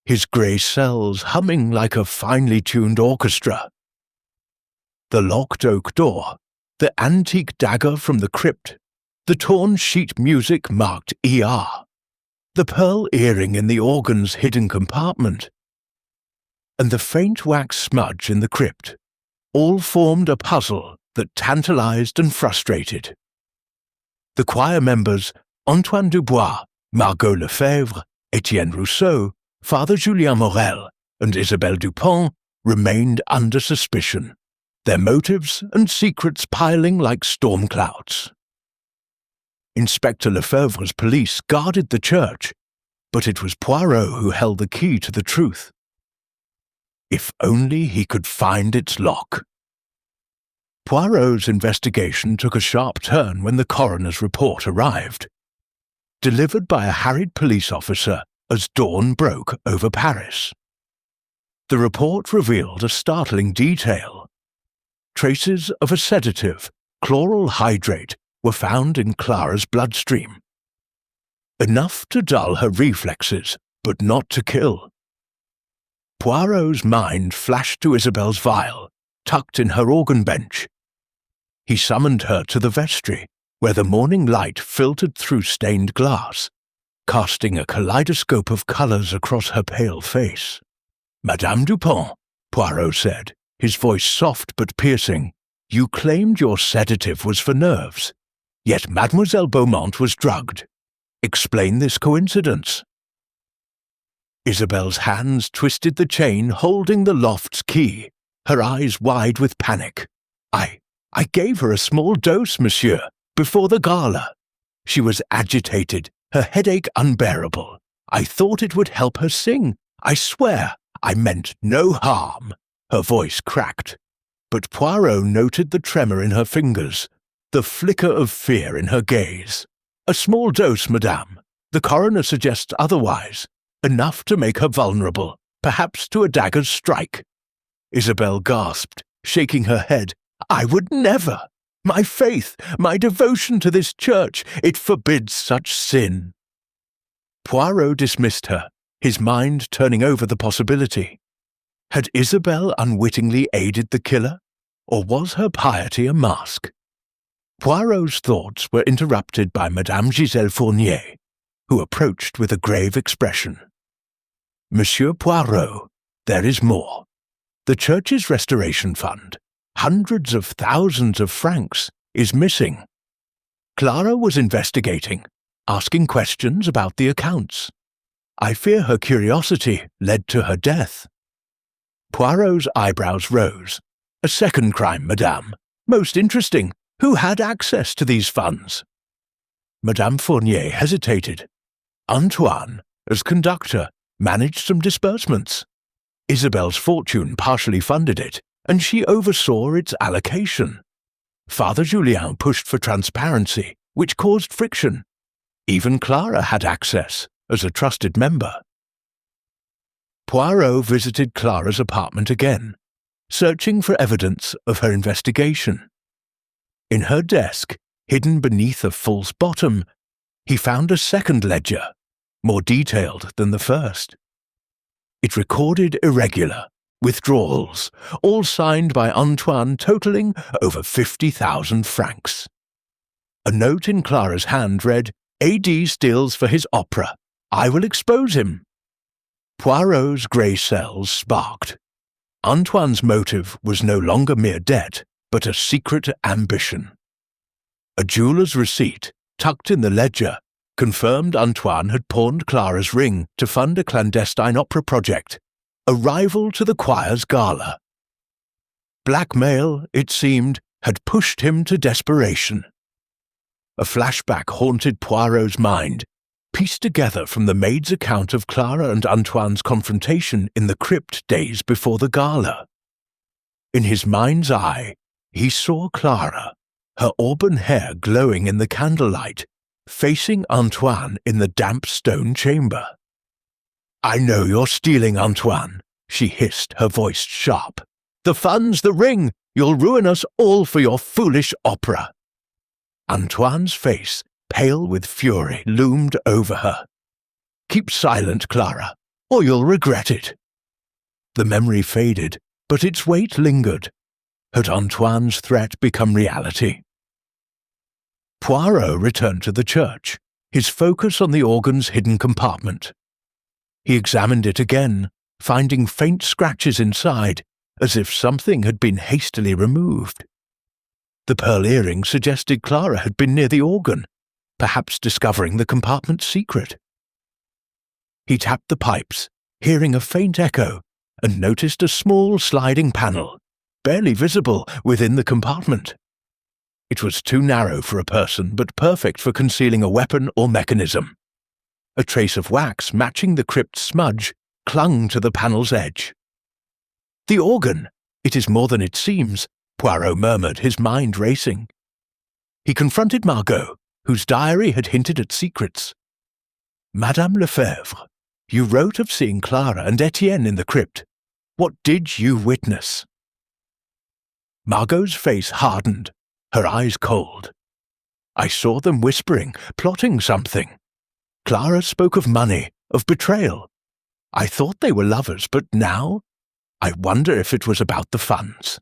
his grey cells humming like a finely tuned orchestra. The locked oak door, the antique dagger from the crypt, the torn sheet music marked ER, the pearl earring in the organ's hidden compartment, and the faint wax smudge in the crypt, all formed a puzzle that tantalized and frustrated. The choir members, Antoine Dubois, Margot Lefebvre, Etienne Rousseau, Father Julien Morel, and Isabelle Dupont, remained under suspicion, their motives and secrets piling like storm clouds. Inspector Lefebvre's police guarded the church, but it was Poirot who held the key to the truth. If only he could find its lock. Poirot's investigation took a sharp turn when the coroner's report arrived, delivered by a harried police officer as dawn broke over Paris. The report revealed a startling detail. Traces of a sedative, chloral hydrate, were found in Clara's bloodstream. Enough to dull her reflexes, but not to kill. Poirot's mind flashed to Isabelle's vial, tucked in her organ bench. He summoned her to the vestry, where the morning light filtered through stained glass, casting a kaleidoscope of colours across her pale face. Madame Dupont, Poirot said, his voice soft but piercing, you claimed your sedative was for nerves, yet Mademoiselle Beaumont was drugged. Explain this coincidence. Isabelle's hands twisted the chain holding the loft's key, her eyes wide with panic. I gave her a small dose, monsieur, before the gala. She was agitated, her headache unbearable. I thought it would help her sing. I swear, I meant no harm. Her voice cracked, but Poirot noted the tremor in her fingers, the flicker of fear in her gaze. A small dose, madame. The coroner suggests otherwise. Enough to make her vulnerable, perhaps to a dagger's strike. Isabelle gasped, shaking her head. I would never. My faith, my devotion to this church, it forbids such sin. Poirot dismissed her, his mind turning over the possibility. Had Isabelle unwittingly aided the killer, or was her piety a mask? Poirot's thoughts were interrupted by Madame Giselle Fournier, who approached with a grave expression. "Monsieur Poirot, there is more. The church's restoration fund, hundreds of thousands of francs, is missing. Clara was investigating, asking questions about the accounts. I fear her curiosity led to her death." Poirot's eyebrows rose. "A second crime, madame. Most interesting. Who had access to these funds?" Madame Fournier hesitated. "Antoine, as conductor, managed some disbursements. Isabelle's fortune partially funded it, and she oversaw its allocation. Father Julien pushed for transparency, which caused friction. Even Clara had access, as a trusted member." Poirot visited Clara's apartment again, searching for evidence of her investigation. In her desk, hidden beneath a false bottom, he found a second ledger, more detailed than the first. It recorded irregular withdrawals, all signed by Antoine, totaling over 50,000 francs. A note in Clara's hand read, "A.D. steals for his opera. I will expose him." Poirot's grey cells sparked. Antoine's motive was no longer mere debt, but a secret ambition. A jeweller's receipt, tucked in the ledger, confirmed Antoine had pawned Clara's ring to fund a clandestine opera project, a rival to the choir's gala. Blackmail, it seemed, had pushed him to desperation. A flashback haunted Poirot's mind, pieced together from the maid's account of Clara and Antoine's confrontation in the crypt days before the gala. In his mind's eye, he saw Clara, her auburn hair glowing in the candlelight, facing Antoine in the damp stone chamber. "I know you're stealing, Antoine," she hissed, her voice sharp. "The funds, the ring, you'll ruin us all for your foolish opera." Antoine's face, pale with fury, loomed over her. "Keep silent, Clara, or you'll regret it." The memory faded, but its weight lingered. Had Antoine's threat become reality? Poirot returned to the church, his focus on the organ's hidden compartment. He examined it again, finding faint scratches inside, as if something had been hastily removed. The pearl earring suggested Clara had been near the organ, perhaps discovering the compartment's secret. He tapped the pipes, hearing a faint echo, and noticed a small sliding panel, barely visible within the compartment. It was too narrow for a person, but perfect for concealing a weapon or mechanism. A trace of wax matching the crypt's smudge clung to the panel's edge. "The organ! It is more than it seems," Poirot murmured, his mind racing. He confronted Margot, whose diary had hinted at secrets. "Madame Lefebvre, you wrote of seeing Clara and Etienne in the crypt. What did you witness?" Margot's face hardened, her eyes cold. "I saw them whispering, plotting something. Clara spoke of money, of betrayal. I thought they were lovers, but now I wonder if it was about the funds."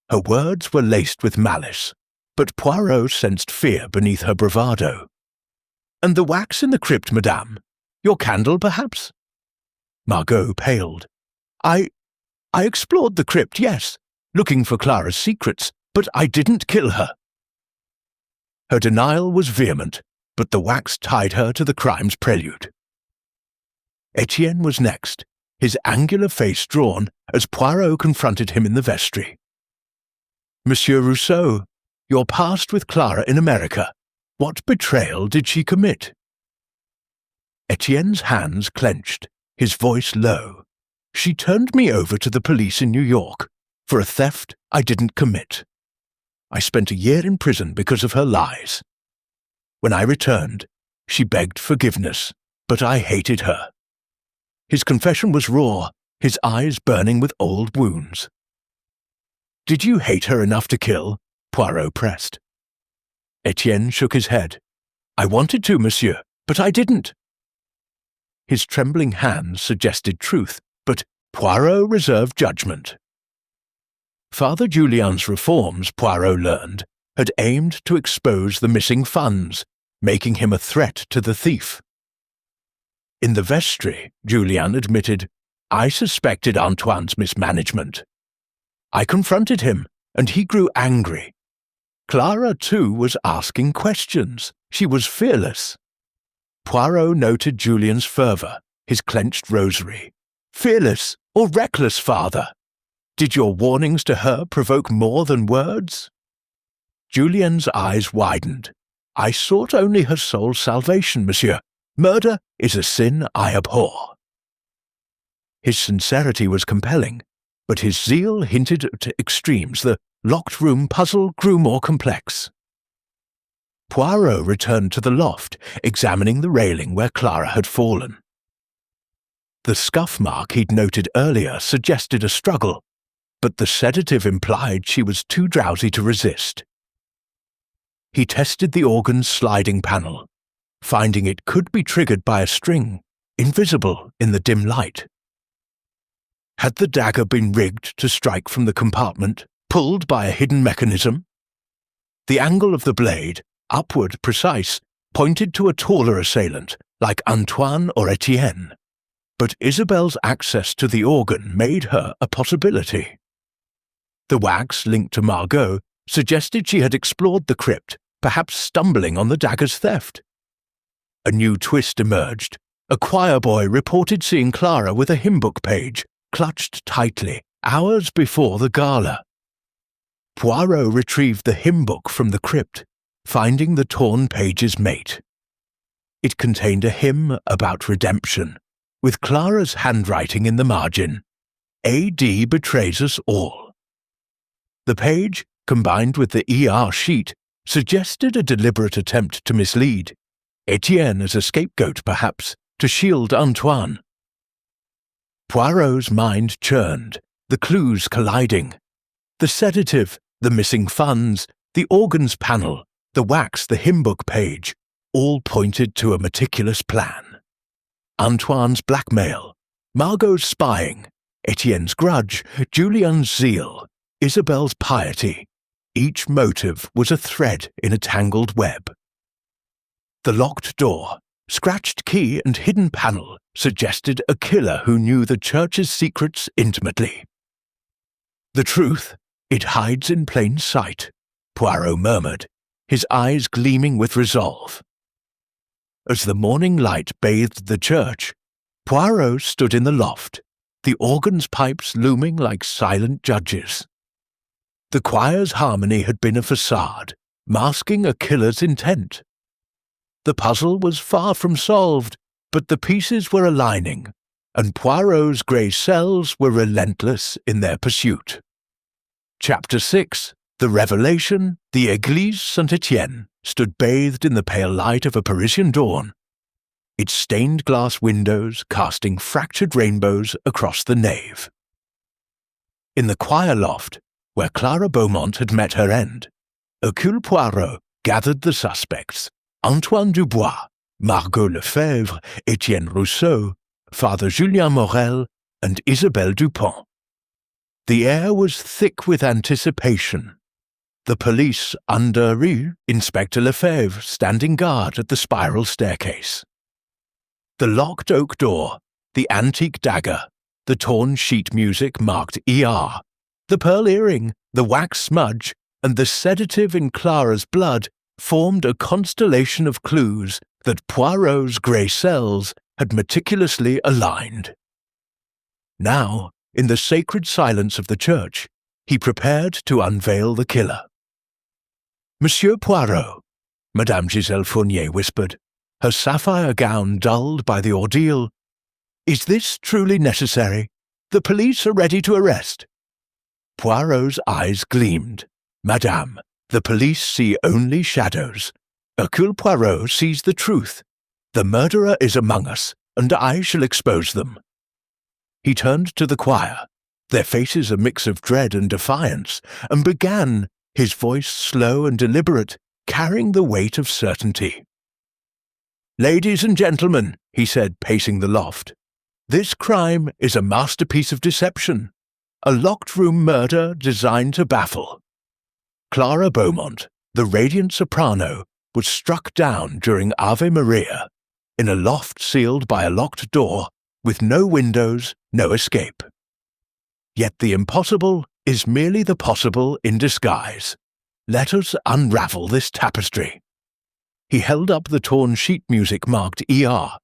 Her words were laced with malice, but Poirot sensed fear beneath her bravado. "And the wax in the crypt, madame? Your candle, perhaps?" Margot paled. I explored the crypt, yes, looking for Clara's secrets, but I didn't kill her." Her denial was vehement, but the wax tied her to the crime's prelude. Etienne was next, his angular face drawn as Poirot confronted him in the vestry. "Monsieur Rousseau, your past with Clara in America, what betrayal did she commit?" Etienne's hands clenched, his voice low. "She turned me over to the police in New York for a theft I didn't commit. I spent a year in prison because of her lies. When I returned, she begged forgiveness, but I hated her." His confession was raw, his eyes burning with old wounds. "Did you hate her enough to kill?" Poirot pressed. Etienne shook his head. "I wanted to, monsieur, but I didn't." His trembling hands suggested truth, but Poirot reserved judgment. Father Julien's reforms, Poirot learned, had aimed to expose the missing funds, making him a threat to the thief. In the vestry, Julian admitted, "I suspected Antoine's mismanagement. I confronted him, and he grew angry. Clara, too, was asking questions. She was fearless." Poirot noted Julian's fervour, his clenched rosary. "Fearless or reckless, father? Did your warnings to her provoke more than words?" Julian's eyes widened. "I sought only her soul's salvation, monsieur. Murder is a sin I abhor." His sincerity was compelling, but his zeal hinted at extremes. The locked-room puzzle grew more complex. Poirot returned to the loft, examining the railing where Clara had fallen. The scuff mark he'd noted earlier suggested a struggle, but the sedative implied she was too drowsy to resist. He tested the organ's sliding panel, finding it could be triggered by a string, invisible in the dim light. Had the dagger been rigged to strike from the compartment, pulled by a hidden mechanism? The angle of the blade, upward precise, pointed to a taller assailant, like Antoine or Etienne. But Isabelle's access to the organ made her a possibility. The wax linked to Margot suggested she had explored the crypt, perhaps stumbling on the dagger's theft. A new twist emerged. A choir boy reported seeing Clara with a hymn book page, clutched tightly, hours before the gala. Poirot retrieved the hymn book from the crypt, finding the torn page's mate. It contained a hymn about redemption, with Clara's handwriting in the margin. "A.D. betrays us all." The page, combined with the ER sheet, suggested a deliberate attempt to mislead. Etienne as a scapegoat, perhaps, to shield Antoine. Poirot's mind churned, the clues colliding. The sedative, the missing funds, the organ's panel, the wax, the hymn book page, all pointed to a meticulous plan. Antoine's blackmail, Margot's spying, Etienne's grudge, Julian's zeal, Isabelle's piety. Each motive was a thread in a tangled web. The locked door, scratched key and hidden panel suggested a killer who knew the church's secrets intimately. "The truth, it hides in plain sight," Poirot murmured, his eyes gleaming with resolve. As the morning light bathed the church, Poirot stood in the loft, the organ's pipes looming like silent judges. The choir's harmony had been a facade, masking a killer's intent. The puzzle was far from solved, but the pieces were aligning, and Poirot's grey cells were relentless in their pursuit. Chapter 6. The Revelation, the Église Saint-Étienne, stood bathed in the pale light of a Parisian dawn, its stained glass windows casting fractured rainbows across the nave. In the choir loft, where Clara Beaumont had met her end, Hercule Poirot gathered the suspects: Antoine Dubois, Margot Lefebvre, Etienne Rousseau, Father Julien Morel, and Isabelle Dupont. The air was thick with anticipation. The police under Rue, Inspector Lefebvre standing guard at the spiral staircase. The locked oak door, the antique dagger, the torn sheet music marked ER, the pearl earring, the wax smudge, and the sedative in Clara's blood formed a constellation of clues that Poirot's grey cells had meticulously aligned. Now, in the sacred silence of the church, he prepared to unveil the killer. "Monsieur Poirot," Madame Giselle Fournier whispered, her sapphire gown dulled by the ordeal, "is this truly necessary? The police are ready to arrest." Poirot's eyes gleamed. "Madame, the police see only shadows. Hercule Poirot sees the truth. The murderer is among us, and I shall expose them." He turned to the choir, their faces a mix of dread and defiance, and began, his voice slow and deliberate, carrying the weight of certainty. "Ladies and gentlemen," he said, pacing the loft, "this crime is a masterpiece of deception, a locked-room murder designed to baffle. Clara Beaumont, The radiant soprano was struck down during Ave Maria in a loft sealed by a locked door with no windows, no escape. Yet the impossible is merely the possible in disguise. Let us unravel this tapestry. He held up the torn sheet music marked ER.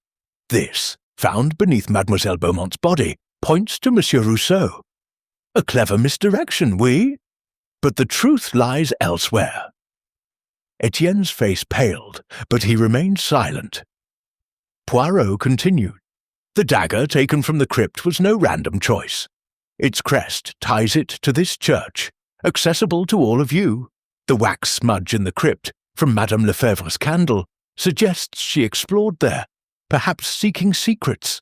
This, found beneath Mademoiselle Beaumont's body, points to Monsieur Rousseau. A clever misdirection, oui? But the truth lies elsewhere. Etienne's face paled, but he remained silent. Poirot continued. The dagger taken from the crypt was no random choice. Its crest ties it to this church, accessible to all of you. The wax smudge in the crypt, from Madame Lefebvre's candle, suggests she explored there, perhaps seeking secrets.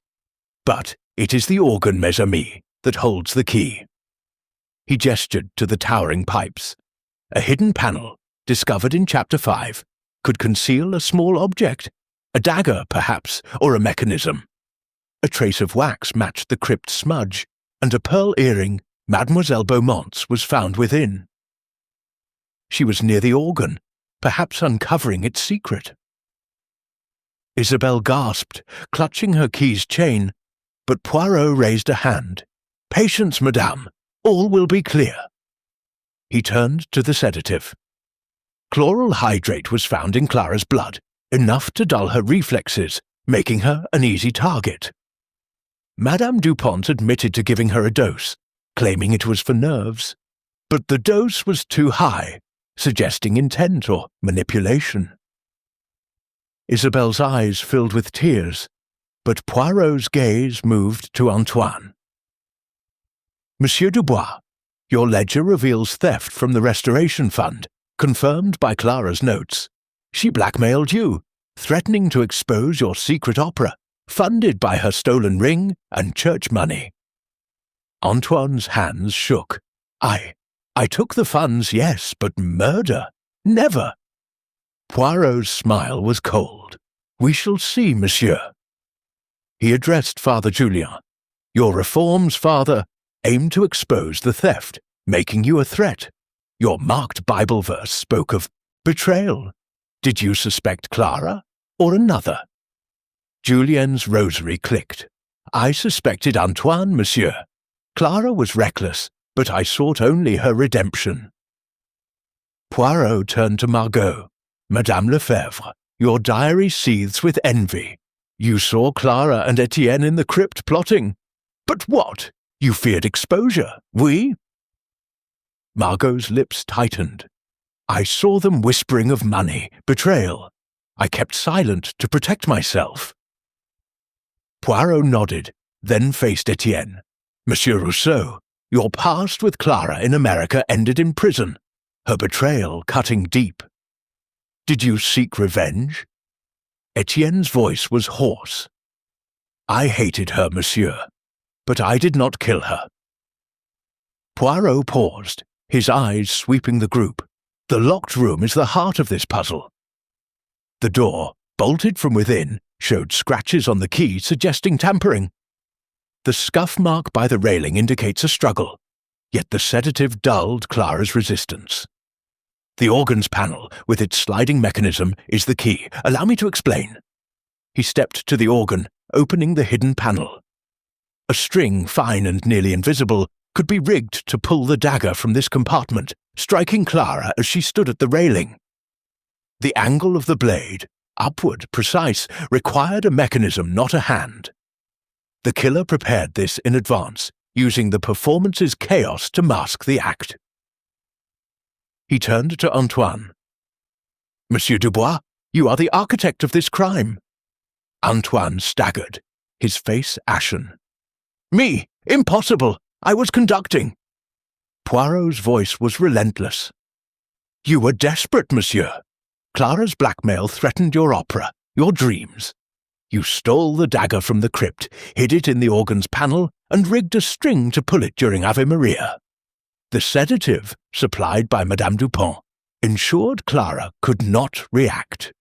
But it is the organ, mes amis, that holds the key. He gestured to the towering pipes. A hidden panel, discovered in Chapter 5, could conceal a small object, a dagger, perhaps, or a mechanism. A trace of wax matched the crypt smudge, and a pearl earring, Mademoiselle Beaumont's, was found within. She was near the organ, perhaps uncovering its secret. Isabelle gasped, clutching her key's chain, but Poirot raised a hand. "Patience, madame. All will be clear." He turned to the sedative. Chloral hydrate was found in Clara's blood, enough to dull her reflexes, making her an easy target. Madame Dupont admitted to giving her a dose, claiming it was for nerves, but the dose was too high, suggesting intent or manipulation. Isabelle's eyes filled with tears, but Poirot's gaze moved to Antoine. "Monsieur Dubois, your ledger reveals theft from the Restoration Fund, confirmed by Clara's notes. She blackmailed you, threatening to expose your secret opera, funded by her stolen ring and church money." Antoine's hands shook. I took the funds, yes, but murder? Never." Poirot's smile was cold. "We shall see, monsieur." He addressed Father Julien. "Your reforms, Father, aim to expose the theft, making you a threat. Your marked Bible verse spoke of betrayal. Did you suspect Clara or another?" Julien's rosary clicked. "I suspected Antoine, monsieur. Clara was reckless, but I sought only her redemption." Poirot turned to Margot. "Madame Lefebvre, your diary seethes with envy. You saw Clara and Etienne in the crypt plotting. But what? You feared exposure, oui?" Margot's lips tightened. "I saw them whispering of money, betrayal. I kept silent to protect myself." Poirot nodded, then faced Etienne. "Monsieur Rousseau, your past with Clara in America ended in prison, her betrayal cutting deep. Did you seek revenge?" Etienne's voice was hoarse. "I hated her, monsieur, but I did not kill her." Poirot paused, his eyes sweeping the group. The locked room is the heart of this puzzle. The door, bolted from within, showed scratches on the key suggesting tampering. The scuff mark by the railing indicates a struggle, yet the sedative dulled Clara's resistance. The organ's panel, with its sliding mechanism, is the key. Allow me to explain. He stepped to the organ, opening the hidden panel. A string, fine and nearly invisible, could be rigged to pull the dagger from this compartment, striking Clara as she stood at the railing. The angle of the blade, upward, precise, required a mechanism, not a hand. The killer prepared this in advance, using the performance's chaos to mask the act. He turned to Antoine. "Monsieur Dubois, you are the architect of this crime." Antoine staggered, his face ashen. "Me? Impossible! I was conducting." Poirot's voice was relentless. "You were desperate, monsieur. Clara's blackmail threatened your opera, your dreams. You stole the dagger from the crypt, hid it in the organ's panel, and rigged a string to pull it during Ave Maria. The sedative, supplied by Madame Dupont, ensured Clara could not react.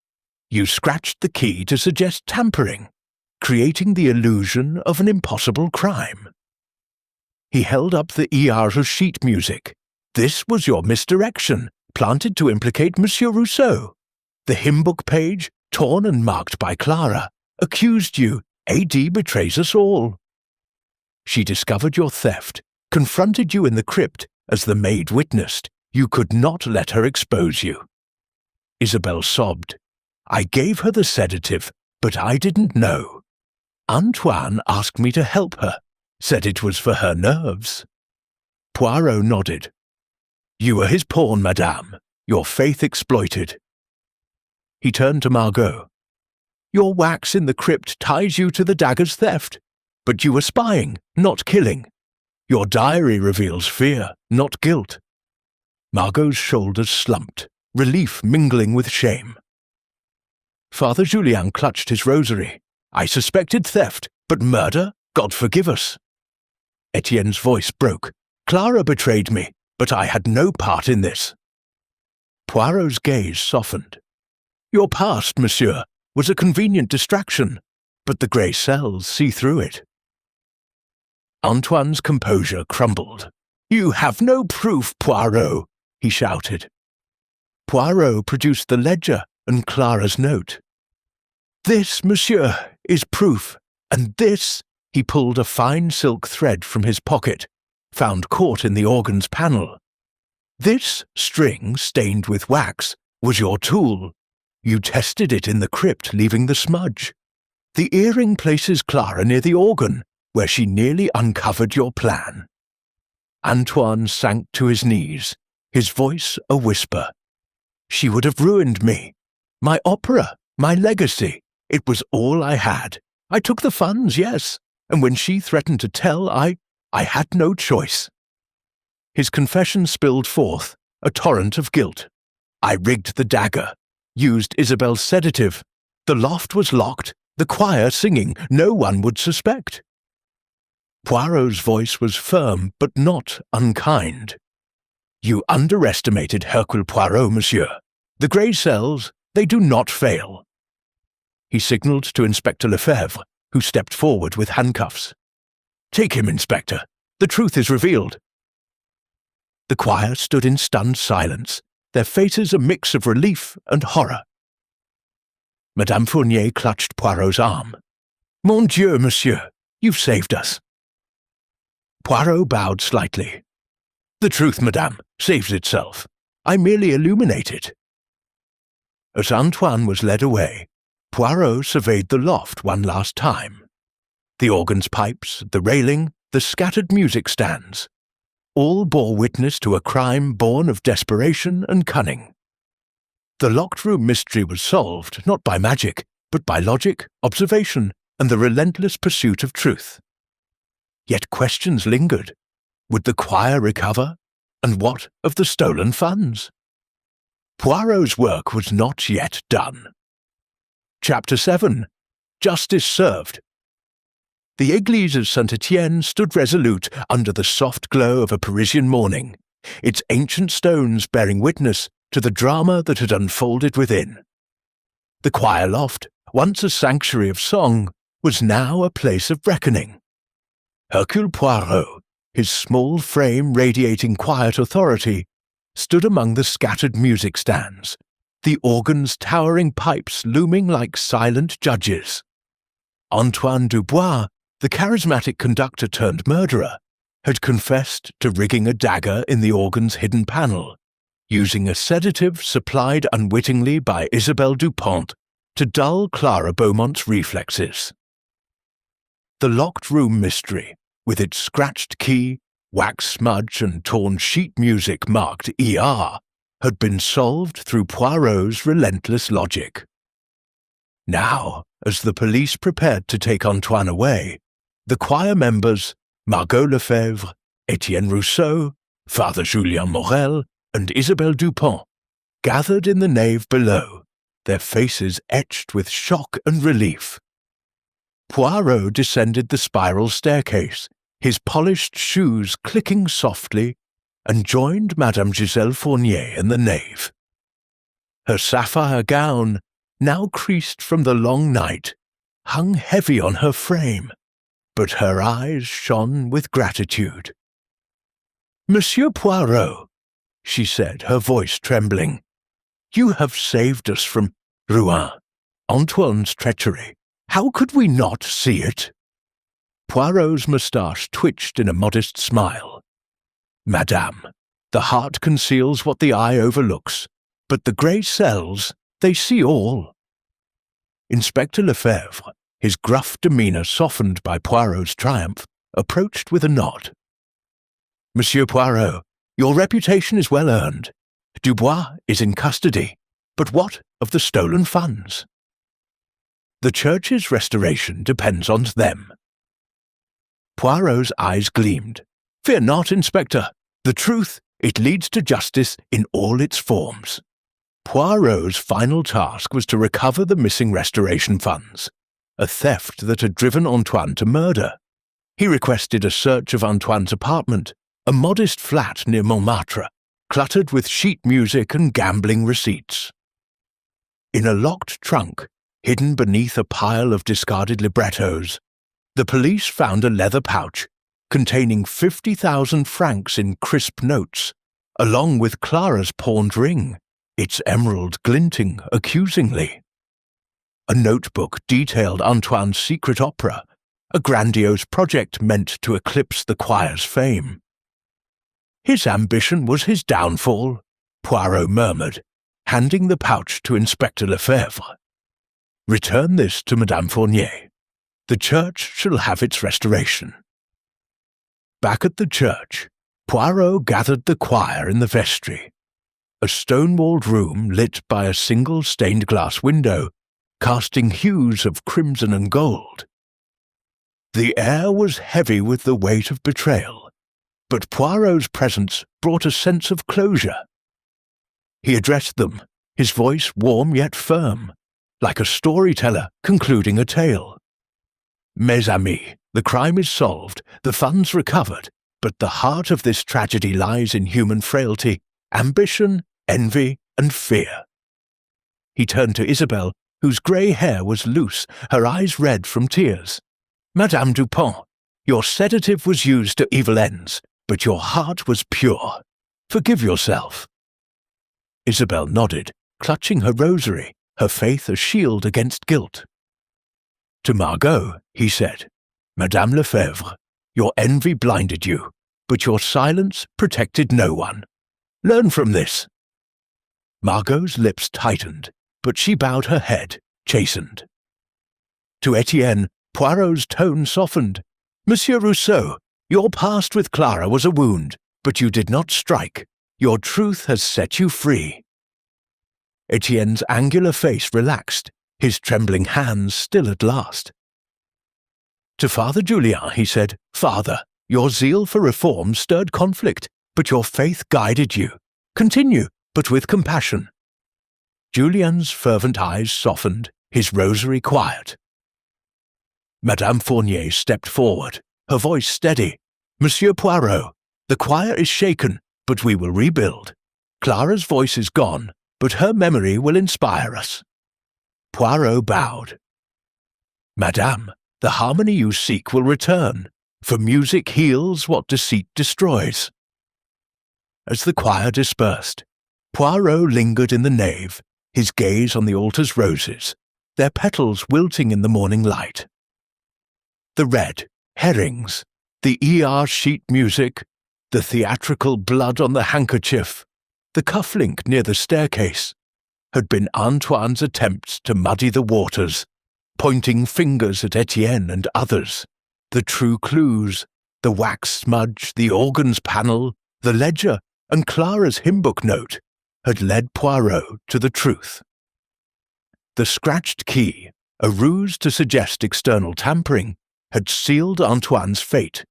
You scratched the key to suggest tampering, creating the illusion of an impossible crime." He held up the ER of sheet music. "This was your misdirection, planted to implicate Monsieur Rousseau. The hymn book page, torn and marked by Clara, accused you. AD betrays us all. She discovered your theft, confronted you in the crypt as the maid witnessed. You could not let her expose you. Isabel sobbed. I gave her the sedative, but I didn't know. Antoine asked me to help her, said it was for her nerves. Poirot nodded. You were his pawn, madame, your faith exploited. He turned to Margot. Your wax in the crypt ties you to the dagger's theft, but you were spying, not killing. Your diary reveals fear, not guilt. Margot's shoulders slumped, relief mingling with shame. Father Julien clutched his rosary. I suspected theft, but murder? God forgive us. Etienne's voice broke. Clara betrayed me, but I had no part in this. Poirot's gaze softened. Your past, monsieur, was a convenient distraction, but the grey cells see through it. Antoine's composure crumbled. You have no proof, Poirot, he shouted. Poirot produced the ledger and Clara's note. This, monsieur, is proof, and this, he pulled a fine silk thread from his pocket, found caught in the organ's panel. This string, stained with wax, was your tool. You tested it in the crypt, leaving the smudge. The earring places Clara near the organ, where she nearly uncovered your plan. Antoine sank to his knees, his voice a whisper. She would have ruined me. My opera, my legacy. It was all I had. I took the funds, yes, and when she threatened to tell, I had no choice. His confession spilled forth, a torrent of guilt. I rigged the dagger, used Isabel's sedative. The loft was locked, the choir singing, no one would suspect. Poirot's voice was firm but not unkind. You underestimated Hercule Poirot, monsieur. The grey cells, they do not fail. He signalled to Inspector Lefebvre, who stepped forward with handcuffs. Take him, Inspector. The truth is revealed. The choir stood in stunned silence, their faces a mix of relief and horror. Madame Fournier clutched Poirot's arm. Mon Dieu, monsieur, you've saved us. Poirot bowed slightly. The truth, madame, saves itself. I merely illuminate it. As Antoine was led away, Poirot surveyed the loft one last time. The organ's pipes, the railing, the scattered music stands. All bore witness to a crime born of desperation and cunning. The locked room mystery was solved not by magic, but by logic, observation, and the relentless pursuit of truth. Yet questions lingered. Would the choir recover? And what of the stolen funds? Poirot's work was not yet done. Chapter 7. Justice Served. The Église of Saint-Étienne stood resolute under the soft glow of a Parisian morning, its ancient stones bearing witness to the drama that had unfolded within. The choir loft, once a sanctuary of song, was now a place of reckoning. Hercule Poirot, his small frame radiating quiet authority, stood among the scattered music stands, the organ's towering pipes looming like silent judges. Antoine Dubois, the charismatic conductor-turned-murderer, had confessed to rigging a dagger in the organ's hidden panel, using a sedative supplied unwittingly by Isabelle Dupont to dull Clara Beaumont's reflexes. The locked room mystery, with its scratched key, wax smudge and torn sheet music marked ER, had been solved through Poirot's relentless logic. Now, as the police prepared to take Antoine away, the choir members, Margot Lefebvre, Etienne Rousseau, Father Julien Morel, and Isabelle Dupont, gathered in the nave below, their faces etched with shock and relief. Poirot descended the spiral staircase, his polished shoes clicking softly, and joined Madame Giselle Fournier in the nave. Her sapphire gown, now creased from the long night, hung heavy on her frame, but her eyes shone with gratitude. Monsieur Poirot, she said, her voice trembling. "You have saved us from Rouen, Antoine's treachery. How could we not see it?" Poirot's moustache twitched in a modest smile. "Madame, the heart conceals what the eye overlooks, but the grey cells, they see all." Inspector Lefebvre, his gruff demeanour softened by Poirot's triumph, approached with a nod. "Monsieur Poirot, your reputation is well earned. Dubois is in custody, but what of the stolen funds?" "The church's restoration depends on them." Poirot's eyes gleamed. "Fear not, Inspector. The truth, it leads to justice in all its forms." Poirot's final task was to recover the missing restoration funds, a theft that had driven Antoine to murder. He requested a search of Antoine's apartment, a modest flat near Montmartre, cluttered with sheet music and gambling receipts. In a locked trunk, hidden beneath a pile of discarded librettos, the police found a leather pouch containing 50,000 francs in crisp notes, along with Clara's pawned ring, its emerald glinting accusingly. A notebook detailed Antoine's secret opera, a grandiose project meant to eclipse the choir's fame. "His ambition was his downfall," Poirot murmured, handing the pouch to Inspector Lefebvre. "Return this to Madame Fournier. The church shall have its restoration." Back at the church, Poirot gathered the choir in the vestry, a stone-walled room lit by a single stained-glass window, casting hues of crimson and gold. The air was heavy with the weight of betrayal, but Poirot's presence brought a sense of closure. He addressed them, his voice warm yet firm, like a storyteller concluding a tale. "Mes amis, the crime is solved, the funds recovered, but the heart of this tragedy lies in human frailty, ambition, envy, and fear." He turned to Isabelle, whose grey hair was loose, her eyes red from tears. "Madame Dupont, your sedative was used to evil ends, but your heart was pure. Forgive yourself." Isabelle nodded, clutching her rosary, her faith a shield against guilt. To Margot, he said, "Madame Lefebvre, your envy blinded you, but your silence protected no one. Learn from this." Margot's lips tightened, but she bowed her head, chastened. To Etienne, Poirot's tone softened. "Monsieur Rousseau, your past with Clara was a wound, but you did not strike. Your truth has set you free." Etienne's angular face relaxed, his trembling hands still at last. To Father Julien he said, "Father, your zeal for reform stirred conflict, but your faith guided you. Continue, but with compassion." Julien's fervent eyes softened, his rosary quiet. Madame Fournier stepped forward, her voice steady. "Monsieur Poirot, the choir is shaken, but we will rebuild. Clara's voice is gone, but her memory will inspire us." Poirot bowed. "Madame, the harmony you seek will return, for music heals what deceit destroys." As the choir dispersed, Poirot lingered in the nave, his gaze on the altar's roses, their petals wilting in the morning light. The red, herrings, the ER sheet music, the theatrical blood on the handkerchief, the cufflink near the staircase, had been Antoine's attempts to muddy the waters, pointing fingers at Etienne and others, the true clues, the wax smudge, the organ's panel, the ledger, and Clara's hymn-book note, had led Poirot to the truth. The scratched key, a ruse to suggest external tampering, had sealed Antoine's fate,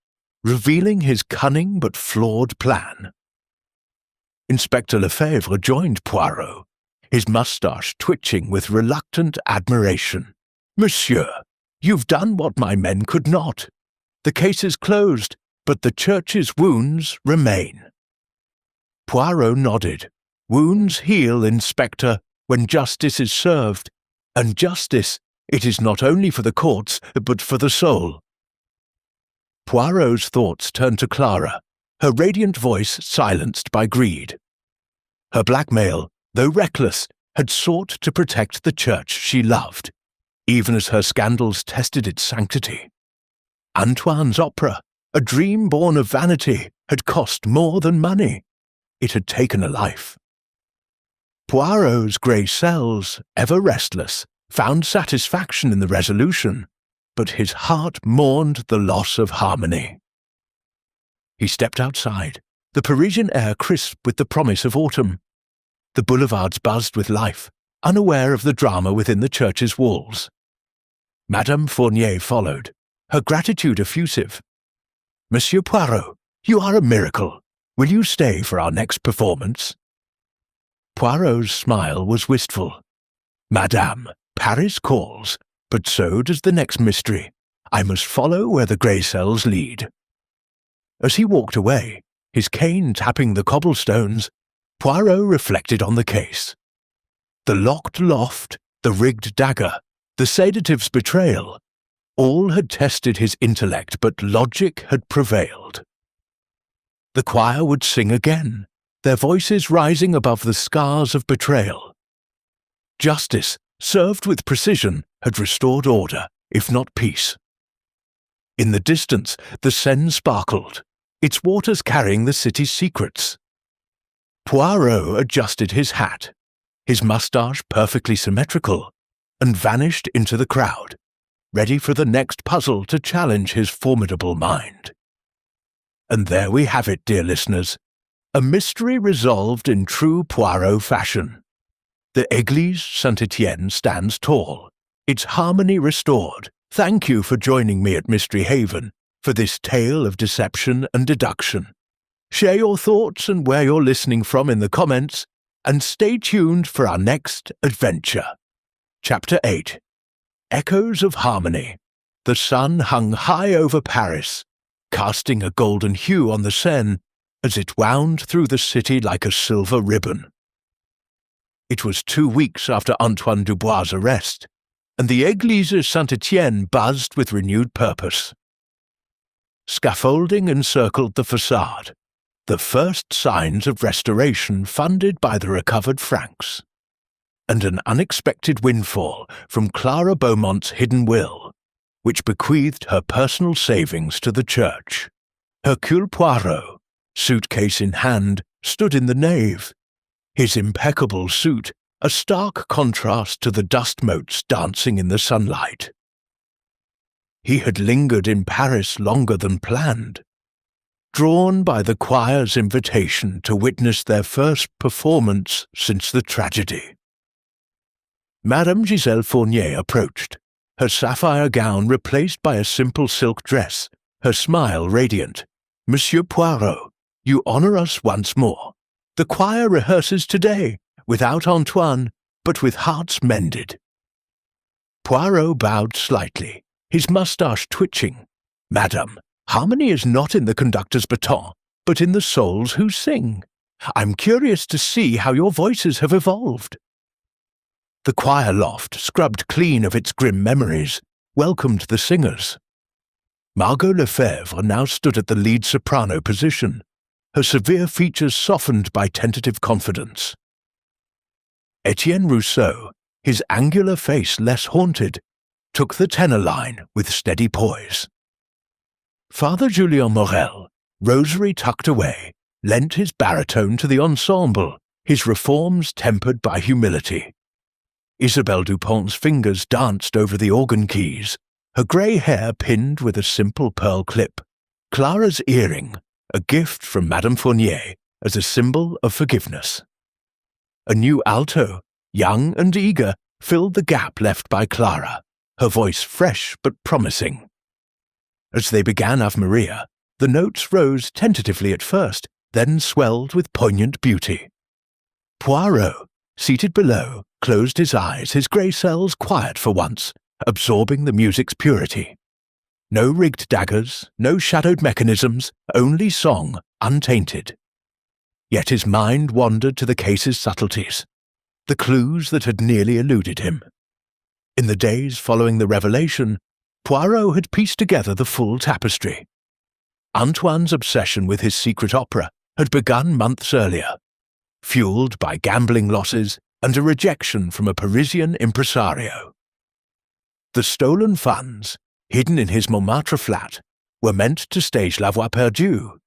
revealing his cunning but flawed plan. Inspector Lefebvre joined Poirot, his moustache twitching with reluctant admiration. "Monsieur, you've done what my men could not. The case is closed, but the church's wounds remain." Poirot nodded. "Wounds heal, Inspector, when justice is served, and justice, it is not only for the courts, but for the soul." Poirot's thoughts turned to Clara, her radiant voice silenced by greed. Her blackmail, though reckless, had sought to protect the church she loved, even as her scandals tested its sanctity. Antoine's opera, a dream born of vanity, had cost more than money. It had taken a life. Poirot's grey cells, ever restless, found satisfaction in the resolution, but his heart mourned the loss of harmony. He stepped outside, the Parisian air crisp with the promise of autumn. The boulevards buzzed with life, unaware of the drama within the church's walls. Madame Fournier followed, her gratitude effusive. "Monsieur Poirot, you are a miracle. Will you stay for our next performance?" Poirot's smile was wistful. "Madame, Paris calls, but so does the next mystery. I must follow where the grey cells lead." As he walked away, his cane tapping the cobblestones, Poirot reflected on the case. The locked loft, the rigged dagger, the sedative's betrayal, all had tested his intellect, but logic had prevailed. The choir would sing again, their voices rising above the scars of betrayal. Justice, served with precision, had restored order, if not peace. In the distance, the Seine sparkled, its waters carrying the city's secrets. Poirot adjusted his hat, his moustache perfectly symmetrical, and vanished into the crowd, ready for the next puzzle to challenge his formidable mind. And there we have it, dear listeners, a mystery resolved in true Poirot fashion. The Église Saint-Étienne stands tall, its harmony restored. Thank you for joining me at Mystery Haven for this tale of deception and deduction. Share your thoughts and where you're listening from in the comments, and stay tuned for our next adventure. Chapter 8. Echoes of Harmony. The sun hung high over Paris, casting a golden hue on the Seine as it wound through the city like a silver ribbon. It was 2 weeks after Antoine Dubois' arrest, and the Église Saint-Étienne buzzed with renewed purpose. Scaffolding encircled the facade, the first signs of restoration funded by the recovered francs, and an unexpected windfall from Clara Beaumont's hidden will, which bequeathed her personal savings to the church. Hercule Poirot, suitcase in hand, stood in the nave, his impeccable suit a stark contrast to the dust motes dancing in the sunlight. He had lingered in Paris longer than planned, drawn by the choir's invitation to witness their first performance since the tragedy. Madame Giselle Fournier approached, her sapphire gown replaced by a simple silk dress, her smile radiant. "Monsieur Poirot, you honor us once more. The choir rehearses today, without Antoine, but with hearts mended." Poirot bowed slightly, his moustache twitching. "Madame, harmony is not in the conductor's baton, but in the souls who sing. I'm curious to see how your voices have evolved." The choir loft, scrubbed clean of its grim memories, welcomed the singers. Margot Lefebvre now stood at the lead soprano position, her severe features softened by tentative confidence. Etienne Rousseau, his angular face less haunted, took the tenor line with steady poise. Father Julien Morel, rosary tucked away, lent his baritone to the ensemble, his reforms tempered by humility. Isabelle Dupont's fingers danced over the organ keys, her grey hair pinned with a simple pearl clip. Clara's earring, a gift from Madame Fournier as a symbol of forgiveness. A new alto, young and eager, filled the gap left by Clara, her voice fresh but promising. As they began Ave Maria, the notes rose tentatively at first, then swelled with poignant beauty. Poirot, seated below, closed his eyes, his grey cells quiet for once, absorbing the music's purity. No rigged daggers, no shadowed mechanisms, only song, untainted. Yet his mind wandered to the case's subtleties, the clues that had nearly eluded him. In the days following the revelation, Poirot had pieced together the full tapestry. Antoine's obsession with his secret opera had begun months earlier. fueled by gambling losses and a rejection from a Parisian impresario. The stolen funds, hidden in his Montmartre flat, were meant to stage La Voix Perdue,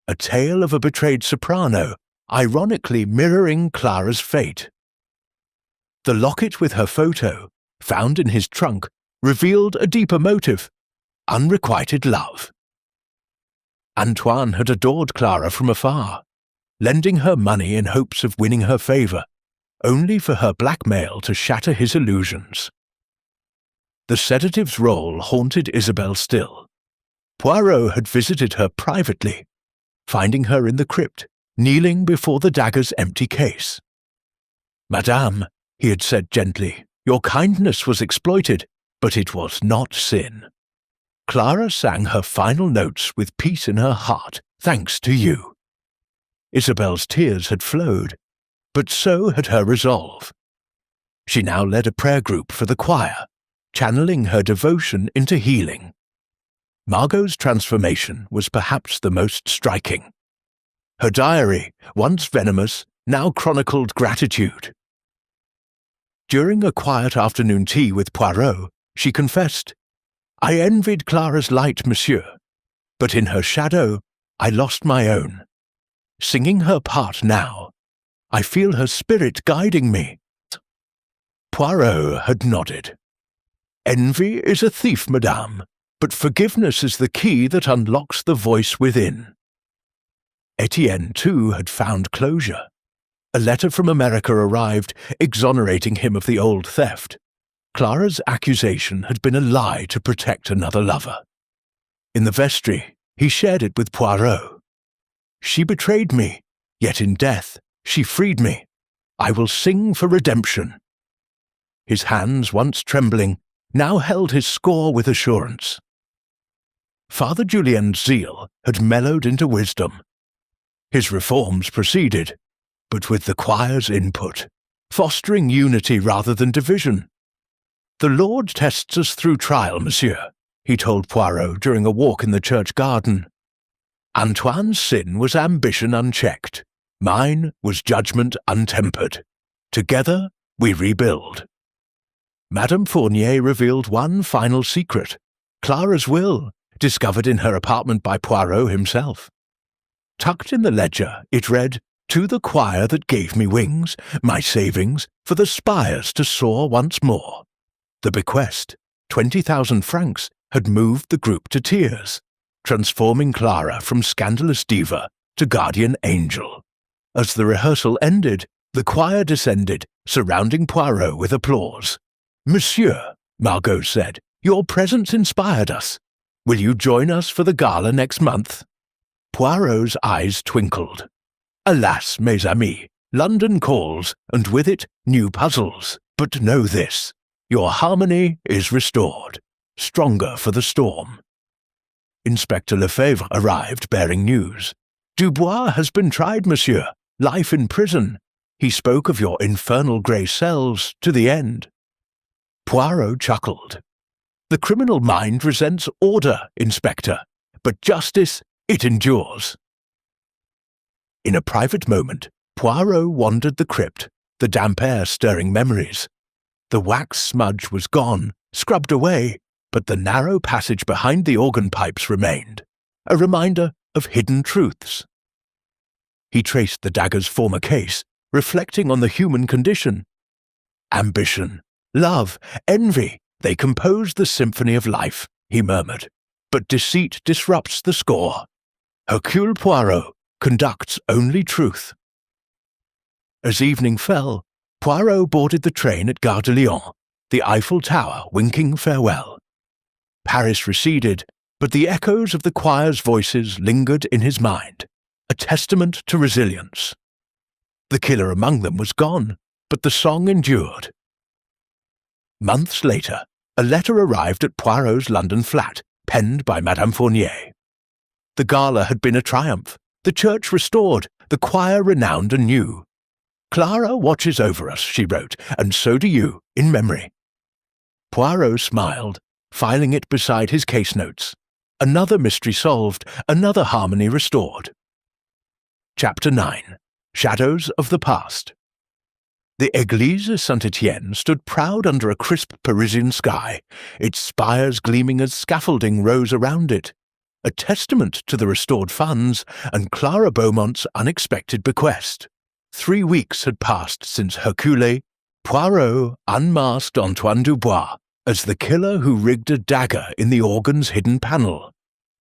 a tale of a betrayed soprano, ironically mirroring Clara's fate. The locket with her photo, found in his trunk, revealed a deeper motive: unrequited love. Antoine had adored Clara from afar, lending her money in hopes of winning her favour, only for her blackmail to shatter his illusions. The sedative's role haunted Isabelle still. Poirot had visited her privately, finding her in the crypt, kneeling before the dagger's empty case. "Madame," he had said gently, "your kindness was exploited, but it was not sin. Clara sang her final notes with peace in her heart, thanks to you." Isabelle's tears had flowed, but so had her resolve. She now led a prayer group for the choir, channeling her devotion into healing. Margot's transformation was perhaps the most striking. Her diary, once venomous, now chronicled gratitude. During a quiet afternoon tea with Poirot, she confessed, "I envied Clara's light, monsieur, but in her shadow I lost my own. Singing her part now, I feel her spirit guiding me." Poirot had nodded. "Envy is a thief, madame, but forgiveness is the key that unlocks the voice within." Etienne, too, had found closure. A letter from America arrived, exonerating him of the old theft. Clara's accusation had been a lie to protect another lover. In the vestry, he shared it with Poirot. "She betrayed me, yet in death she freed me. I will sing for redemption." His hands, once trembling, now held his score with assurance. Father Julien's zeal had mellowed into wisdom. His reforms proceeded, but with the choir's input, fostering unity rather than division. "The Lord tests us through trial, monsieur," he told Poirot during a walk in the church garden. "Antoine's sin was ambition unchecked. Mine was judgment untempered. Together we rebuild." Madame Fournier revealed one final secret: Clara's will, discovered in her apartment by Poirot himself. Tucked in the ledger, it read, "To the choir that gave me wings, my savings, for the spires to soar once more." The bequest, 20,000 francs, had moved the group to tears, transforming Clara from scandalous diva to guardian angel. As the rehearsal ended, the choir descended, surrounding Poirot with applause. "Monsieur," Margot said, "your presence inspired us. Will you join us for the gala next month?" Poirot's eyes twinkled. "Alas, mes amis, London calls, and with it new puzzles. But know this, your harmony is restored, stronger for the storm." Inspector Lefebvre arrived bearing news. "Dubois has been tried, monsieur. Life in prison. He spoke of your infernal grey cells to the end." Poirot chuckled. "The criminal mind resents order, Inspector, but justice, it endures." In a private moment, Poirot wandered the crypt, the damp air stirring memories. The wax smudge was gone, scrubbed away, but the narrow passage behind the organ pipes remained, a reminder of hidden truths. He traced the dagger's former case, reflecting on the human condition. "Ambition, love, envy, they compose the symphony of life," he murmured, "but deceit disrupts the score. Hercule Poirot conducts only truth." As evening fell, Poirot boarded the train at Gare de Lyon, the Eiffel Tower winking farewell. Paris receded, but the echoes of the choir's voices lingered in his mind, a testament to resilience. The killer among them was gone, but the song endured. Months later, a letter arrived at Poirot's London flat, penned by Madame Fournier. The gala had been a triumph, the church restored, the choir renowned anew. "Clara watches over us," she wrote, "and so do you, in memory." Poirot smiled, filing it beside his case notes. Another mystery solved, another harmony restored. Chapter 9. Shadows of the Past. The Église Saint-Étienne stood proud under a crisp Parisian sky, its spires gleaming as scaffolding rose around it, a testament to the restored funds and Clara Beaumont's unexpected bequest. 3 weeks had passed since Hercule Poirot unmasked Antoine Dubois as the killer who rigged a dagger in the organ's hidden panel,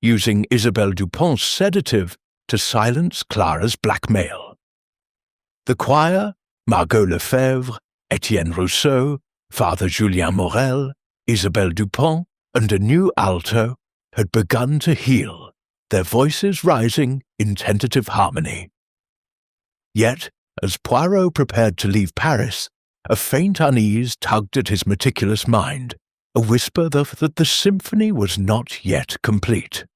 using Isabelle Dupont's sedative to silence Clara's blackmail. The choir, Margot Lefebvre, Etienne Rousseau, Father Julien Morel, Isabelle Dupont, and a new alto had begun to heal, their voices rising in tentative harmony. Yet, as Poirot prepared to leave Paris, a faint unease tugged at his meticulous mind, a whisper that the symphony was not yet complete.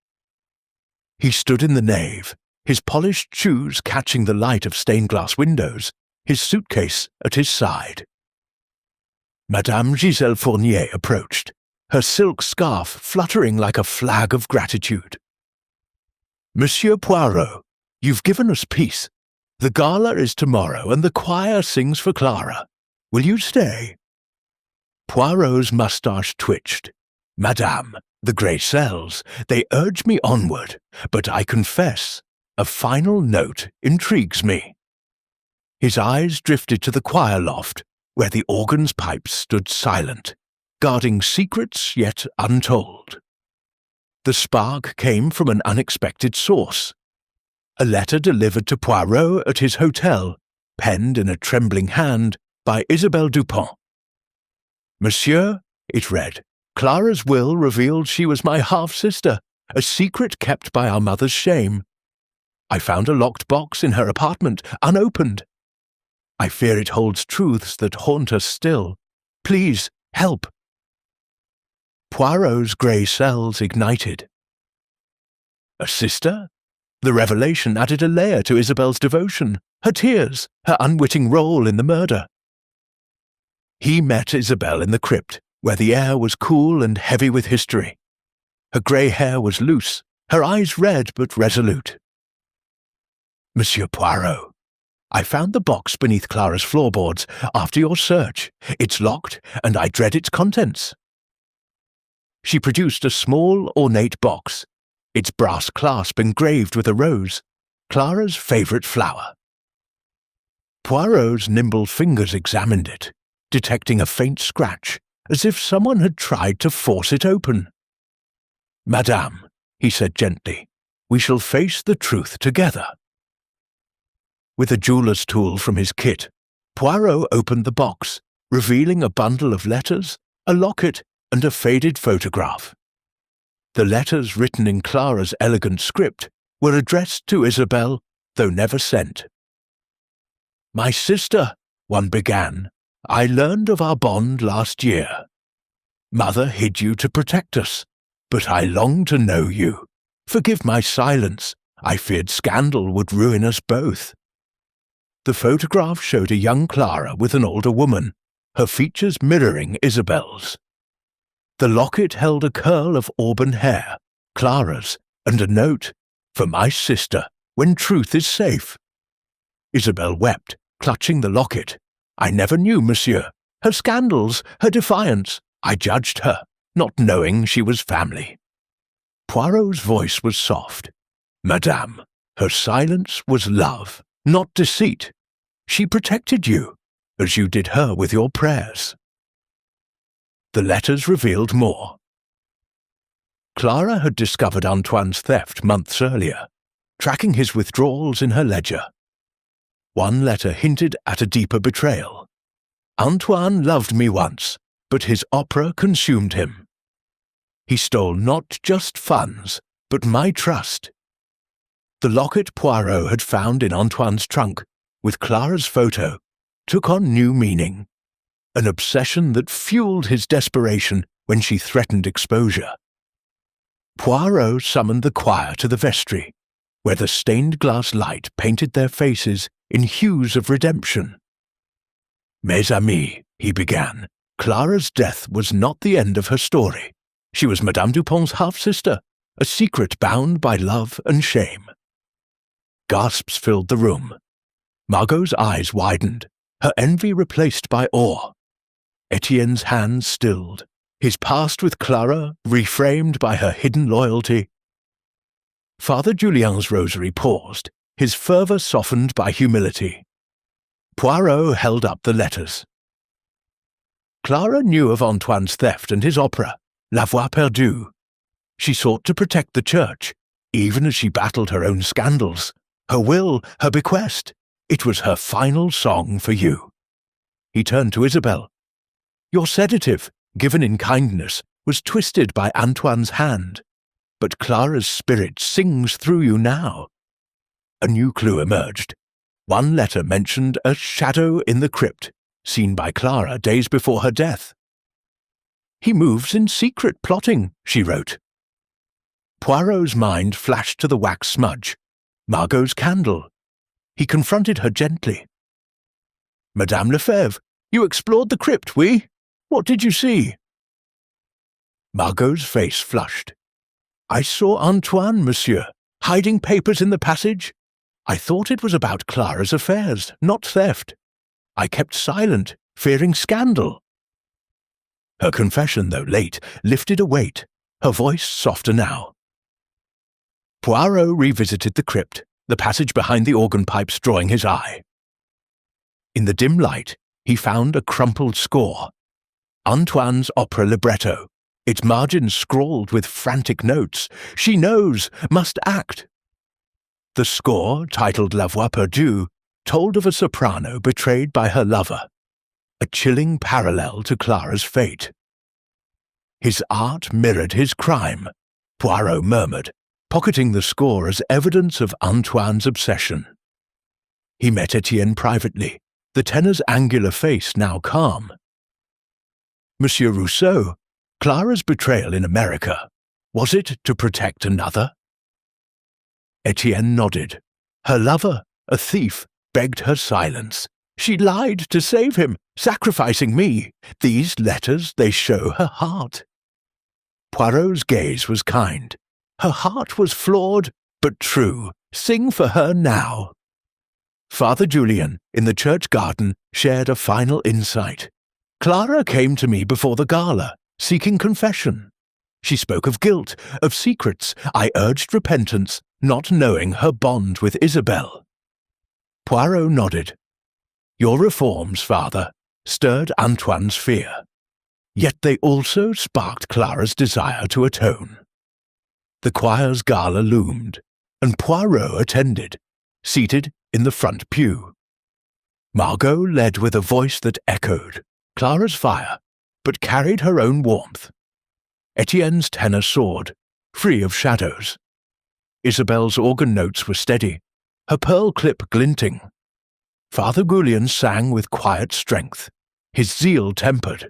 He stood in the nave, his polished shoes catching the light of stained-glass windows, his suitcase at his side. Madame Giselle Fournier approached, her silk scarf fluttering like a flag of gratitude. "Monsieur Poirot, you've given us peace. The gala is tomorrow and the choir sings for Clara. Will you stay?" Poirot's moustache twitched. "Madame, the grey cells, they urge me onward, but I confess, a final note intrigues me." His eyes drifted to the choir loft, where the organ's pipes stood silent, guarding secrets yet untold. The spark came from an unexpected source. A letter delivered to Poirot at his hotel, penned in a trembling hand by Isabelle Dupont. "Monsieur," it read, "Clara's will revealed she was my half-sister, a secret kept by our mother's shame. I found a locked box in her apartment, unopened. I fear it holds truths that haunt us still. Please, help." Poirot's grey cells ignited. A sister? The revelation added a layer to Isabelle's devotion, her tears, her unwitting role in the murder. He met Isabelle in the crypt, where the air was cool and heavy with history. Her grey hair was loose, her eyes red but resolute. "Monsieur Poirot, I found the box beneath Clara's floorboards after your search. It's locked, and I dread its contents." She produced a small, ornate box, its brass clasp engraved with a rose, Clara's favourite flower. Poirot's nimble fingers examined it, detecting a faint scratch, as if someone had tried to force it open. "Madame," he said gently, "we shall face the truth together." With a jeweller's tool from his kit, Poirot opened the box, revealing a bundle of letters, a locket, and a faded photograph. The letters, written in Clara's elegant script, were addressed to Isabelle, though never sent. "My sister," one began, "I learned of our bond last year. Mother hid you to protect us, but I long to know you. Forgive my silence. I feared scandal would ruin us both." The photograph showed a young Clara with an older woman, her features mirroring Isabelle's. The locket held a curl of auburn hair, Clara's, and a note, "For my sister, when truth is safe." Isabelle wept, clutching the locket. "I never knew, monsieur. Her scandals, her defiance. I judged her, not knowing she was family." Poirot's voice was soft. "Madame, her silence was love, not deceit. She protected you, as you did her with your prayers." The letters revealed more. Clara had discovered Antoine's theft months earlier, tracking his withdrawals in her ledger. One letter hinted at a deeper betrayal. "Antoine loved me once, but his opera consumed him. He stole not just funds, but my trust." The locket Poirot had found in Antoine's trunk, with Clara's photo, took on new meaning, an obsession that fueled his desperation when she threatened exposure. Poirot summoned the choir to the vestry, where the stained-glass light painted their faces in hues of redemption. "Mes amis," he began, "Clara's death was not the end of her story. She was Madame Dupont's half-sister, a secret bound by love and shame." Gasps filled the room. Margot's eyes widened, her envy replaced by awe. Etienne's hands stilled, his past with Clara reframed by her hidden loyalty. Father Julien's rosary paused, his fervour softened by humility. Poirot held up the letters. Clara knew of Antoine's theft and his opera, La Voix Perdue. She sought to protect the church, even as she battled her own scandals, her will, her bequest. It was her final song for you. He turned to Isabelle. Your sedative, given in kindness, was twisted by Antoine's hand, but Clara's spirit sings through you now. A new clue emerged. One letter mentioned a shadow in the crypt, seen by Clara days before her death. He moves in secret plotting, she wrote. Poirot's mind flashed to the wax smudge, Margot's candle. He confronted her gently. Madame Lefebvre, you explored the crypt, oui? What did you see? Margot's face flushed. I saw Antoine, monsieur, hiding papers in the passage. I thought it was about Clara's affairs, not theft. I kept silent, fearing scandal. Her confession, though late, lifted a weight, her voice softer now. Poirot revisited the crypt, the passage behind the organ pipes drawing his eye. In the dim light, he found a crumpled score. Antoine's opera libretto, its margins scrawled with frantic notes. She knows, must act. The score, titled La Voix Perdue, told of a soprano betrayed by her lover, a chilling parallel to Clara's fate. His art mirrored his crime, Poirot murmured, pocketing the score as evidence of Antoine's obsession. He met Etienne privately, the tenor's angular face now calm. Monsieur Rousseau, Clara's betrayal in America, was it to protect another? Etienne nodded. Her lover, a thief, begged her silence. She lied to save him, sacrificing me. These letters, they show her heart. Poirot's gaze was kind. Her heart was flawed, but true. Sing for her now. Father Julien, in the church garden, shared a final insight. Clara came to me before the gala, seeking confession. She spoke of guilt, of secrets. I urged repentance, not knowing her bond with Isabelle. Poirot nodded. Your reforms, father, stirred Antoine's fear. Yet they also sparked Clara's desire to atone. The choir's gala loomed, and Poirot attended, seated in the front pew. Margot led with a voice that echoed Clara's fire, but carried her own warmth. Etienne's tenor soared, free of shadows. Isabelle's organ notes were steady, her pearl clip glinting. Father Julien sang with quiet strength, his zeal tempered.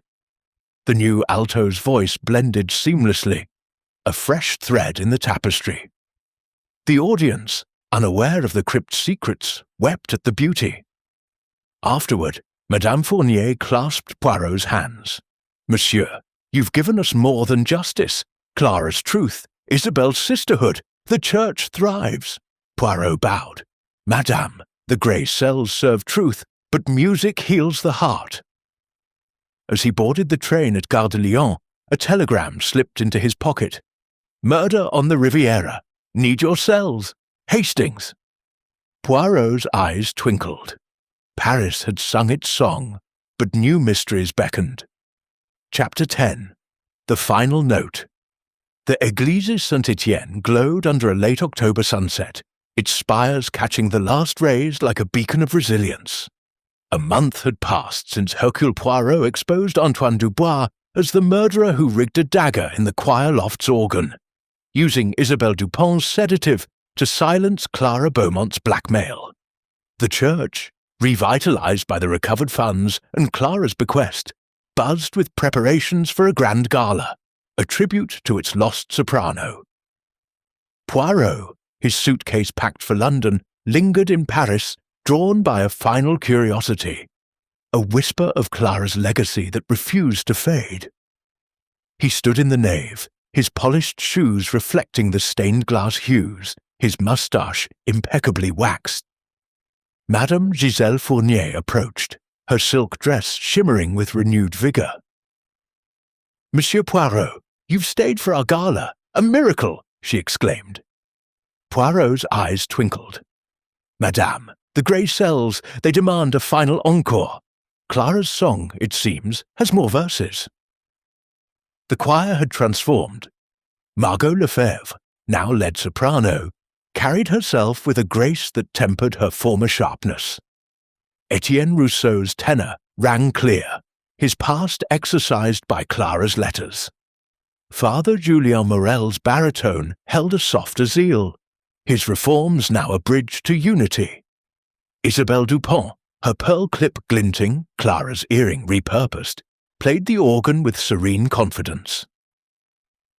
The new alto's voice blended seamlessly, a fresh thread in the tapestry. The audience, unaware of the crypt's secrets, wept at the beauty. Afterward, Madame Fournier clasped Poirot's hands. Monsieur, you've given us more than justice. Clara's truth, Isabelle's sisterhood, the church thrives. Poirot bowed. Madame, the grey cells serve truth, but music heals the heart. As he boarded the train at Gare de Lyon, a telegram slipped into his pocket. Murder on the Riviera. Need your cells. Hastings. Poirot's eyes twinkled. Paris had sung its song, but new mysteries beckoned. Chapter 10. The Final Note. The Église Saint-Étienne glowed under a late October sunset, its spires catching the last rays like a beacon of resilience. A month had passed since Hercule Poirot exposed Antoine Dubois as the murderer who rigged a dagger in the choir loft's organ, using Isabelle Dupont's sedative to silence Clara Beaumont's blackmail. The church, revitalized by the recovered funds and Clara's bequest, buzzed with preparations for a grand gala, a tribute to its lost soprano. Poirot, his suitcase packed for London, lingered in Paris, drawn by a final curiosity, a whisper of Clara's legacy that refused to fade. He stood in the nave, his polished shoes reflecting the stained glass hues, his moustache impeccably waxed. Madame Giselle Fournier approached, her silk dress shimmering with renewed vigour. "Monsieur Poirot, you've stayed for our gala. A miracle!" she exclaimed. Poirot's eyes twinkled. "Madame, the grey cells, they demand a final encore. Clara's song, it seems, has more verses." The choir had transformed. Margot Lefebvre, now led soprano, carried herself with a grace that tempered her former sharpness. Etienne Rousseau's tenor rang clear, his past exercised by Clara's letters. Father Julien Morel's baritone held a softer zeal, his reforms now a bridge to unity. Isabelle Dupont, her pearl clip glinting, Clara's earring repurposed, played the organ with serene confidence.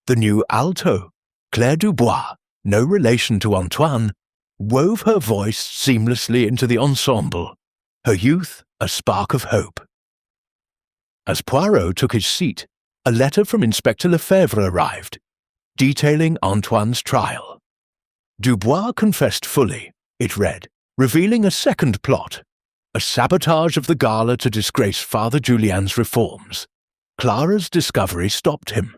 The new alto, Claire Dubois, no relation to Antoine, wove her voice seamlessly into the ensemble, her youth a spark of hope. As Poirot took his seat, a letter from Inspector Lefebvre arrived, detailing Antoine's trial. Dubois confessed fully, it read, revealing a second plot, a sabotage of the gala to disgrace Father Julien's reforms. Clara's discovery stopped him.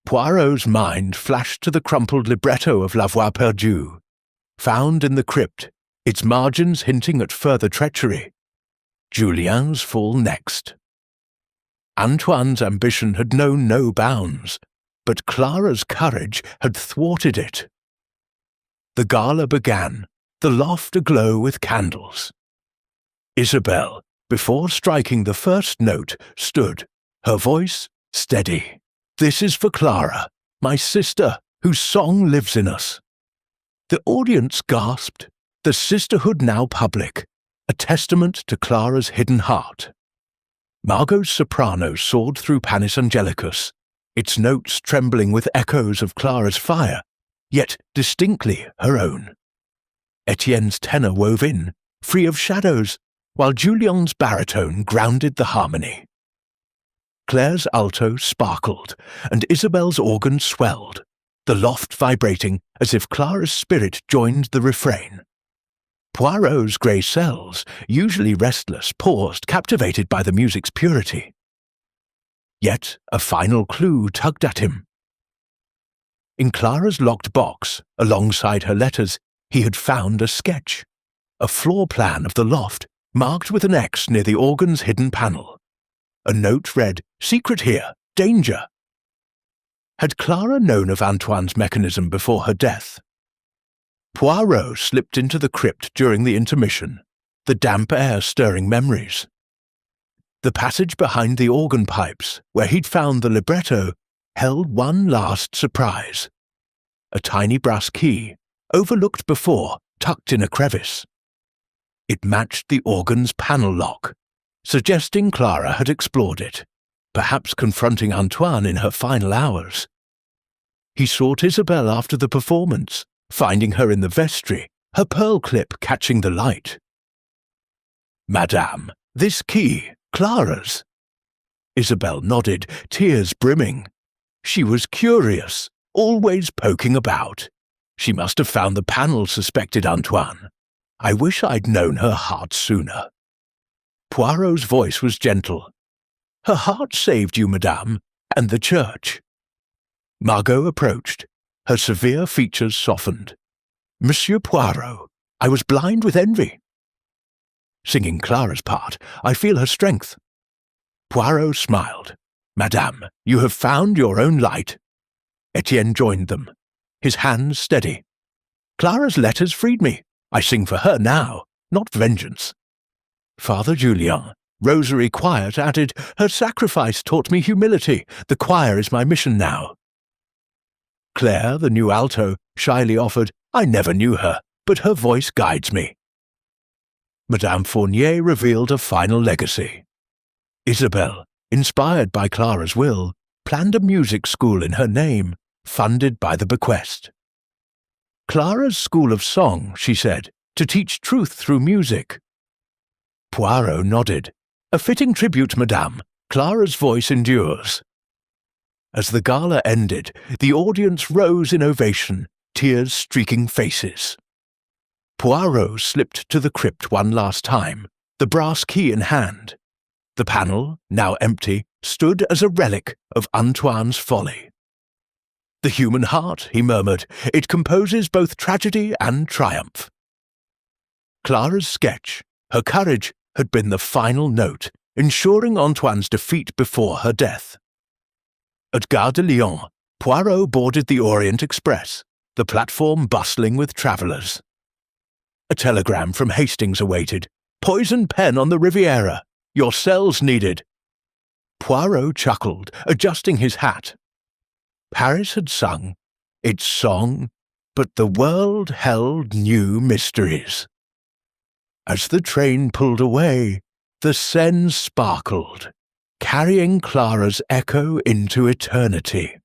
Poirot's mind flashed to the crumpled libretto of La Voix Perdue, found in the crypt, its margins hinting at further treachery. Julien's fall next. Antoine's ambition had known no bounds, but Clara's courage had thwarted it. The gala began, the loft aglow with candles. Isabelle, before striking the first note, stood, her voice steady. "This is for Clara, my sister, whose song lives in us." The audience gasped, the sisterhood now public, a testament to Clara's hidden heart. Margot's soprano soared through Panis Angelicus, its notes trembling with echoes of Clara's fire, yet distinctly her own. Etienne's tenor wove in, free of shadows, while Julien's baritone grounded the harmony. Claire's alto sparkled, and Isabelle's organ swelled, the loft vibrating as if Clara's spirit joined the refrain. Poirot's grey cells, usually restless, paused, captivated by the music's purity. Yet a final clue tugged at him. In Clara's locked box, alongside her letters, he had found a sketch, a floor plan of the loft, marked with an X near the organ's hidden panel. A note read, "Secret here, danger." Had Clara known of Antoine's mechanism before her death? Poirot slipped into the crypt during the intermission, the damp air stirring memories. The passage behind the organ pipes, where he'd found the libretto, held one last surprise. A tiny brass key, overlooked before, tucked in a crevice. It matched the organ's panel lock, suggesting Clara had explored it, perhaps confronting Antoine in her final hours. He sought Isabelle after the performance, finding her in the vestry, her pearl clip catching the light. "Madame, this key, Clara's." Isabelle nodded, tears brimming. She was curious, always poking about. She must have found the panel, suspected Antoine. I wish I'd known her heart sooner. Poirot's voice was gentle. "Her heart saved you, madame, and the church." Margot approached. Her severe features softened. "Monsieur Poirot, I was blind with envy." Singing Clara's part, I feel her strength. Poirot smiled. "Madame, you have found your own light." Etienne joined them, his hands steady. "Clara's letters freed me. I sing for her now, not vengeance." Father Julien, rosary quiet, added, "Her sacrifice taught me humility. The choir is my mission now." Claire, the new alto, shyly offered, "I never knew her, but her voice guides me." Madame Fournier revealed a final legacy. Isabelle, inspired by Clara's will, planned a music school in her name, funded by the bequest. "Clara's school of song," she said, "to teach truth through music." Poirot nodded. "A fitting tribute, madame. Clara's voice endures." As the gala ended, the audience rose in ovation, tears streaking faces. Poirot slipped to the crypt one last time, the brass key in hand. The panel, now empty, stood as a relic of Antoine's folly. "The human heart," he murmured, "it composes both tragedy and triumph." Clara's sketch, her courage, had been the final note, ensuring Antoine's defeat before her death. At Gare de Lyon, Poirot boarded the Orient Express, the platform bustling with travellers. A telegram from Hastings awaited. "Poison pen on the Riviera. Your cells needed." Poirot chuckled, adjusting his hat. Paris had sung its song, but the world held new mysteries. As the train pulled away, the Seine sparkled, carrying Clara's echo into eternity.